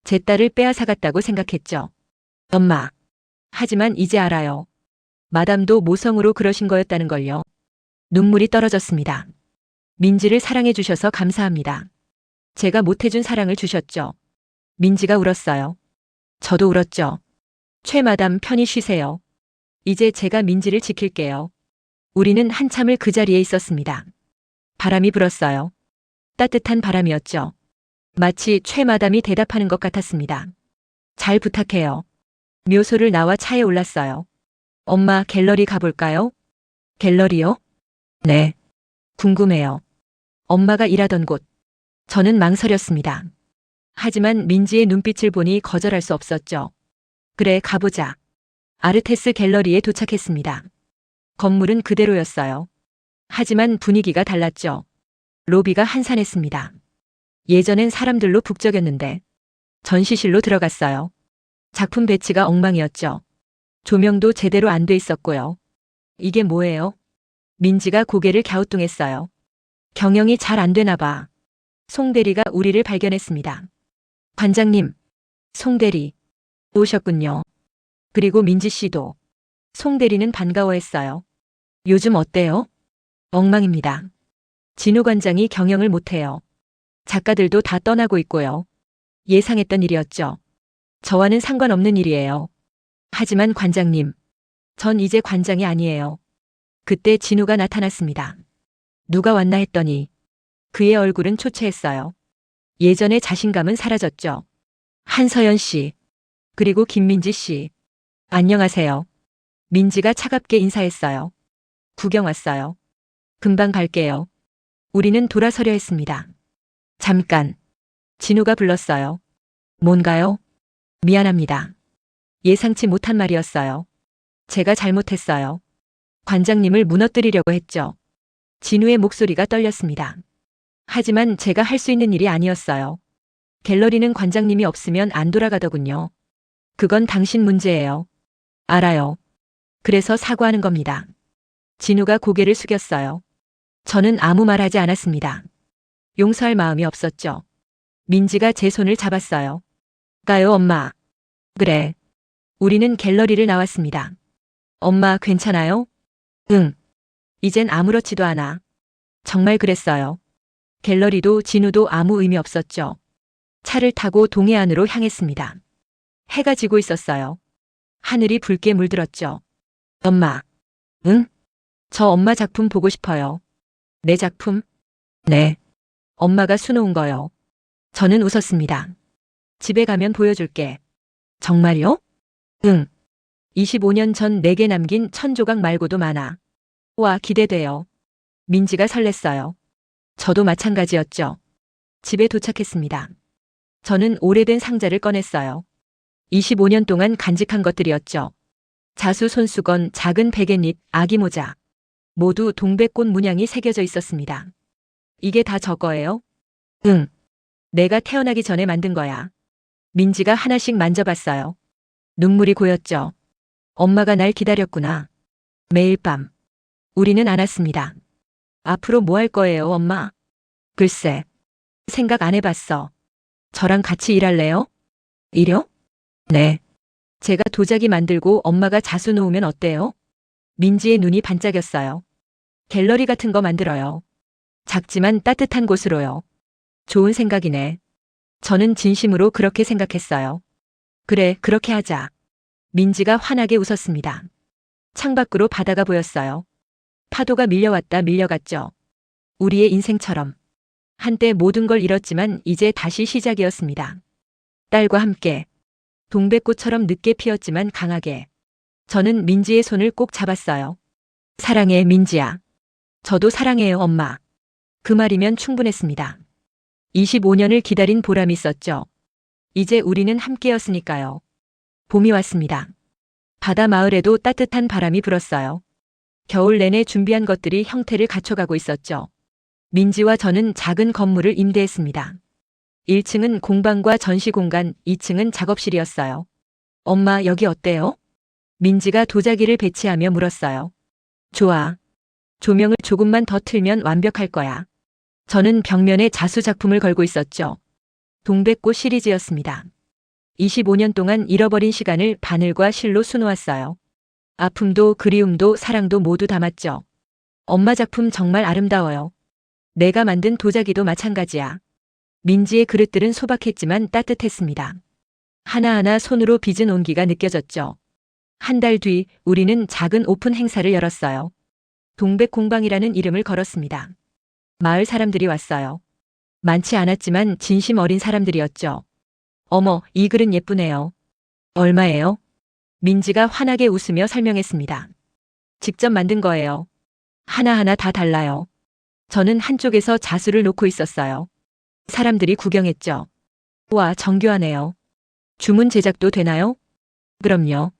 제 딸을 빼앗아갔다고 생각했죠. 엄마. 하지만 이제 알아요. 마담도 모성으로 그러신 거였다는 걸요. 눈물이 떨어졌습니다. 민지를 사랑해 주셔서 감사합니다. 제가 못해준 사랑을 주셨죠. 민지가 울었어요. 저도 울었죠. 최마담, 편히 쉬세요. 이제 제가 민지를 지킬게요. 우리는 한참을 그 자리에 있었습니다. 바람이 불었어요. 따뜻한 바람이었죠. 마치 최마담이 대답하는 것 같았습니다. 잘 부탁해요. 묘소를 나와 차에 올랐어요. 엄마, 갤러리 가볼까요? 갤러리요? 네. 궁금해요. 엄마가 일하던 곳. 저는 망설였습니다. 하지만 민지의 눈빛을 보니 거절할 수 없었죠. 그래, 가보자. 아르테스 갤러리에 도착했습니다. 건물은 그대로였어요. 하지만 분위기가 달랐죠. 로비가 한산했습니다. 예전엔 사람들로 북적였는데 전시실로 들어갔어요. 작품 배치가 엉망이었죠. 조명도 제대로 안 돼 있었고요. 이게 뭐예요? 민지가 고개를 갸우뚱했어요. 경영이 잘 안 되나 봐. 송대리가 우리를 발견했습니다. 관장님, 송대리 오셨군요. 그리고 민지 씨도. 송대리는 반가워했어요. 요즘 어때요? 엉망입니다. 진우 관장이 경영을 못해요. 작가들도 다 떠나고 있고요. 예상했던 일이었죠. 저와는 상관없는 일이에요. 하지만 관장님, 전 이제 관장이 아니에요. 그때 진우가 나타났습니다. 누가 왔나 했더니 그의 얼굴은 초췌했어요. 예전의 자신감은 사라졌죠. 한서연 씨, 그리고 김민지 씨. 안녕하세요. 민지가 차갑게 인사했어요. 구경 왔어요. 금방 갈게요. 우리는 돌아서려 했습니다. 잠깐. 진우가 불렀어요. 뭔가요? 미안합니다. 예상치 못한 말이었어요. 제가 잘못했어요. 관장님을 무너뜨리려고 했죠. 진우의 목소리가 떨렸습니다. 하지만 제가 할 수 있는 일이 아니었어요. 갤러리는 관장님이 없으면 안 돌아가더군요. 그건 당신 문제예요. 알아요. 그래서 사과하는 겁니다. 진우가 고개를 숙였어요. 저는 아무 말 하지 않았습니다. 용서할 마음이 없었죠. 민지가 제 손을 잡았어요. 가요, 엄마. 그래. 우리는 갤러리를 나왔습니다. 엄마, 괜찮아요? 응. 이젠 아무렇지도 않아. 정말 그랬어요. 갤러리도 진우도 아무 의미 없었죠. 차를 타고 동해안으로 향했습니다. 해가 지고 있었어요. 하늘이 붉게 물들었죠. 엄마. 응? 저 엄마 작품 보고 싶어요. 내 작품? 네. 엄마가 수놓은 거요. 저는 웃었습니다. 집에 가면 보여줄게. 정말요? 응. 25년 전 내게 남긴 1000조각 말고도 많아. 와, 기대돼요. 민지가 설렜어요. 저도 마찬가지였죠. 집에 도착했습니다. 저는 오래된 상자를 꺼냈어요. 25년 동안 간직한 것들이었죠. 자수 손수건, 작은 베갯잎, 아기 모자. 모두 동백꽃 문양이 새겨져 있었습니다. 이게 다 저거예요? 응. 내가 태어나기 전에 만든 거야. 민지가 하나씩 만져봤어요. 눈물이 고였죠. 엄마가 날 기다렸구나. 매일 밤. 우리는 안았습니다. 앞으로 뭐 할 거예요, 엄마? 글쎄. 생각 안 해봤어. 저랑 같이 일할래요? 이려? 네. 제가 도자기 만들고 엄마가 자수 놓으면 어때요? 민지의 눈이 반짝였어요. 갤러리 같은 거 만들어요. 작지만 따뜻한 곳으로요. 좋은 생각이네. 저는 진심으로 그렇게 생각했어요. 그래, 그렇게 하자. 민지가 환하게 웃었습니다. 창밖으로 바다가 보였어요. 파도가 밀려왔다 밀려갔죠. 우리의 인생처럼. 한때 모든 걸 잃었지만 이제 다시 시작이었습니다. 딸과 함께. 동백꽃처럼 늦게 피었지만 강하게. 저는 민지의 손을 꼭 잡았어요. 사랑해, 민지야. 저도 사랑해요, 엄마. 그 말이면 충분했습니다. 25년을 기다린 보람이 있었죠. 이제 우리는 함께였으니까요. 봄이 왔습니다. 바다 마을에도 따뜻한 바람이 불었어요. 겨울 내내 준비한 것들이 형태를 갖춰가고 있었죠. 민지와 저는 작은 건물을 임대했습니다. 1층은 공방과 전시 공간, 2층은 작업실이었어요. 엄마, 여기 어때요? 민지가 도자기를 배치하며 물었어요. 좋아. 조명을 조금만 더 틀면 완벽할 거야. 저는 벽면에 자수 작품을 걸고 있었죠. 동백꽃 시리즈였습니다. 25년 동안 잃어버린 시간을 바늘과 실로 수놓았어요. 아픔도 그리움도 사랑도 모두 담았죠. 엄마 작품 정말 아름다워요. 내가 만든 도자기도 마찬가지야. 민지의 그릇들은 소박했지만 따뜻했습니다. 하나하나 손으로 빚은 온기가 느껴졌죠. 한 달 뒤 우리는 작은 오픈 행사를 열었어요. 동백공방이라는 이름을 걸었습니다. 마을 사람들이 왔어요. 많지 않았지만 진심 어린 사람들이었죠. 어머, 이 글은 예쁘네요. 얼마예요? 민지가 환하게 웃으며 설명했습니다. 직접 만든 거예요. 하나하나 다 달라요. 저는 한쪽에서 자수를 놓고 있었어요. 사람들이 구경했죠. 와, 정교하네요. 주문 제작도 되나요? 그럼요.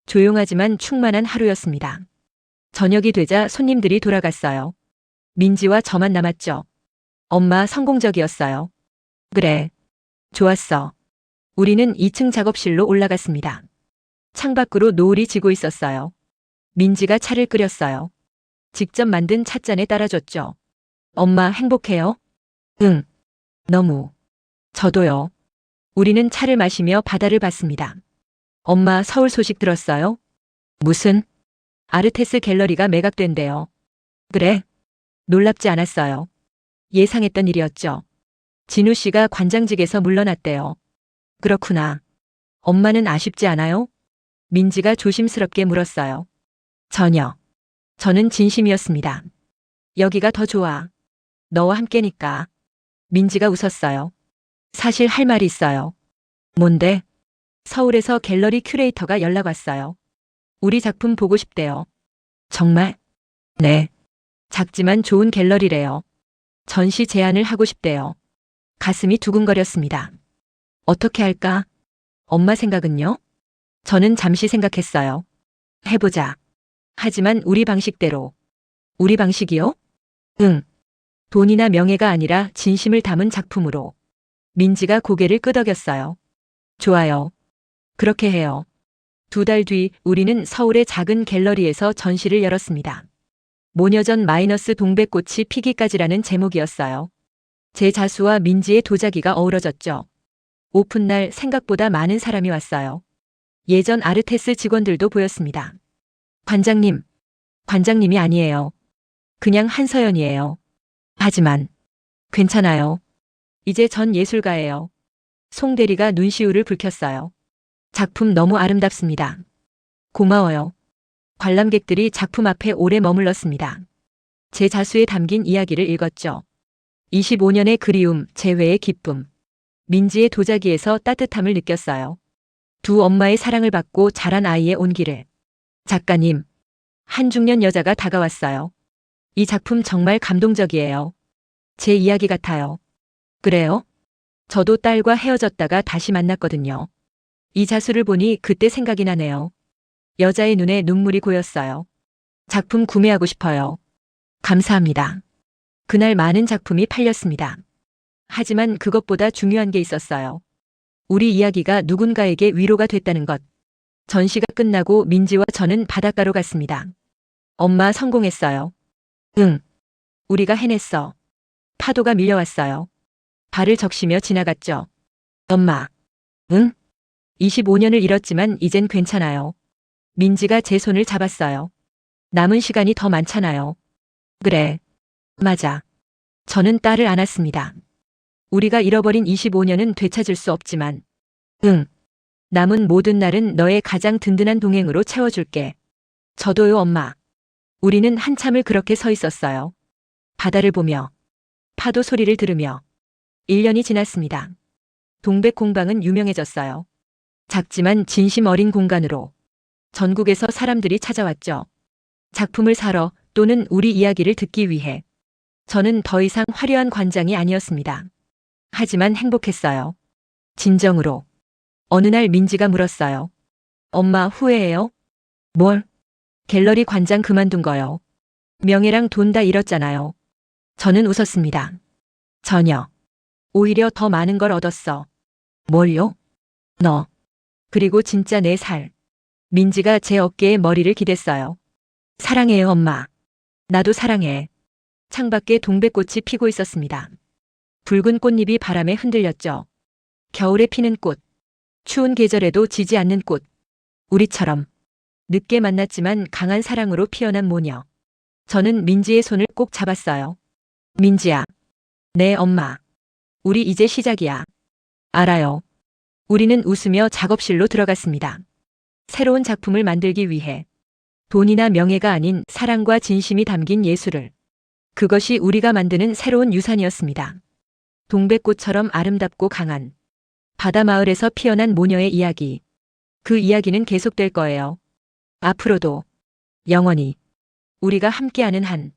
조용하지만 충만한 하루였습니다. 저녁이 되자 손님들이 돌아갔어요. 민지와 저만 남았죠. 엄마, 성공적이었어요. 그래. 좋았어. 우리는 2층 작업실로 올라갔습니다. 창밖으로 노을이 지고 있었어요. 민지가 차를 끓였어요. 직접 만든 찻잔에 따라줬죠. 엄마, 행복해요? 응. 너무. 저도요. 우리는 차를 마시며 바다를 봤습니다. 엄마, 서울 소식 들었어요? 무슨? 아르테스 갤러리가 매각된대요. 그래? 놀랍지 않았어요. 예상했던 일이었죠. 진우 씨가 관장직에서 물러났대요. 그렇구나. 엄마는 아쉽지 않아요? 민지가 조심스럽게 물었어요. 전혀. 저는 진심이었습니다. 여기가 더 좋아. 너와 함께니까. 민지가 웃었어요. 사실 할 말이 있어요. 뭔데? 서울에서 갤러리 큐레이터가 연락 왔어요. 우리 작품 보고 싶대요. 정말? 네. 작지만 좋은 갤러리래요. 전시 제안을 하고 싶대요. 가슴이 두근거렸습니다. 어떻게 할까? 엄마 생각은요? 저는 잠시 생각했어요. 해보자. 하지만 우리 방식대로. 우리 방식이요? 응. 돈이나 명예가 아니라 진심을 담은 작품으로. 민지가 고개를 끄덕였어요. 좋아요. 그렇게 해요. 2달 뒤 우리는 서울의 작은 갤러리에서 전시를 열었습니다. 모녀전 마이너스 동백꽃이 피기까지라는 제목이었어요. 제 자수와 민지의 도자기가 어우러졌죠. 오픈날 생각보다 많은 사람이 왔어요. 예전 아르테스 직원들도 보였습니다. 관장님. 관장님이 아니에요. 그냥 한서연이에요. 하지만 괜찮아요. 이제 전 예술가예요. 송 대리가 눈시울을 붉혔어요. 작품 너무 아름답습니다. 고마워요. 관람객들이 작품 앞에 오래 머물렀습니다. 제 자수에 담긴 이야기를 읽었죠. 25년의 그리움, 재회의 기쁨. 민지의 도자기에서 따뜻함을 느꼈어요. 두 엄마의 사랑을 받고 자란 아이의 온기를. 작가님, 한 중년 여자가 다가왔어요. 이 작품 정말 감동적이에요. 제 이야기 같아요. 그래요? 저도 딸과 헤어졌다가 다시 만났거든요. 이 자수를 보니 그때 생각이 나네요. 여자의 눈에 눈물이 고였어요. 작품 구매하고 싶어요. 감사합니다. 그날 많은 작품이 팔렸습니다. 하지만 그것보다 중요한 게 있었어요. 우리 이야기가 누군가에게 위로가 됐다는 것. 전시가 끝나고 민지와 저는 바닷가로 갔습니다. 엄마, 성공했어요. 응. 우리가 해냈어. 파도가 밀려왔어요. 발을 적시며 지나갔죠. 엄마. 응? 25년을 잃었지만 이젠 괜찮아요. 민지가 제 손을 잡았어요. 남은 시간이 더 많잖아요. 그래. 맞아. 저는 딸을 안았습니다. 우리가 잃어버린 25년은 되찾을 수 없지만, 응. 남은 모든 날은 너의 가장 든든한 동행으로 채워줄게. 저도요, 엄마. 우리는 한참을 그렇게 서 있었어요. 바다를 보며, 파도 소리를 들으며. 1년이 지났습니다. 동백공방은 유명해졌어요. 작지만 진심 어린 공간으로 전국에서 사람들이 찾아왔죠. 작품을 사러 또는 우리 이야기를 듣기 위해. 저는 더 이상 화려한 관장이 아니었습니다. 하지만 행복했어요. 진정으로. 어느 날 민지가 물었어요. 엄마 후회해요? 뭘? 갤러리 관장 그만둔 거요. 명예랑 돈 다 잃었잖아요. 저는 웃었습니다. 전혀. 오히려 더 많은 걸 얻었어. 뭘요? 너. 그리고 진짜 내 살. 민지가 제 어깨에 머리를 기댔어요. 사랑해요, 엄마. 나도 사랑해. 창밖에 동백꽃이 피고 있었습니다. 붉은 꽃잎이 바람에 흔들렸죠. 겨울에 피는 꽃. 추운 계절에도 지지 않는 꽃. 우리처럼. 늦게 만났지만 강한 사랑으로 피어난 모녀. 저는 민지의 손을 꼭 잡았어요. 민지야. 네, 엄마. 우리 이제 시작이야. 알아요. 우리는 웃으며 작업실로 들어갔습니다. 새로운 작품을 만들기 위해. 돈이나 명예가 아닌 사랑과 진심이 담긴 예술을. 그것이 우리가 만드는 새로운 유산이었습니다. 동백꽃처럼 아름답고 강한 바다 마을에서 피어난 모녀의 이야기. 그 이야기는 계속될 거예요. 앞으로도 영원히 우리가 함께하는 한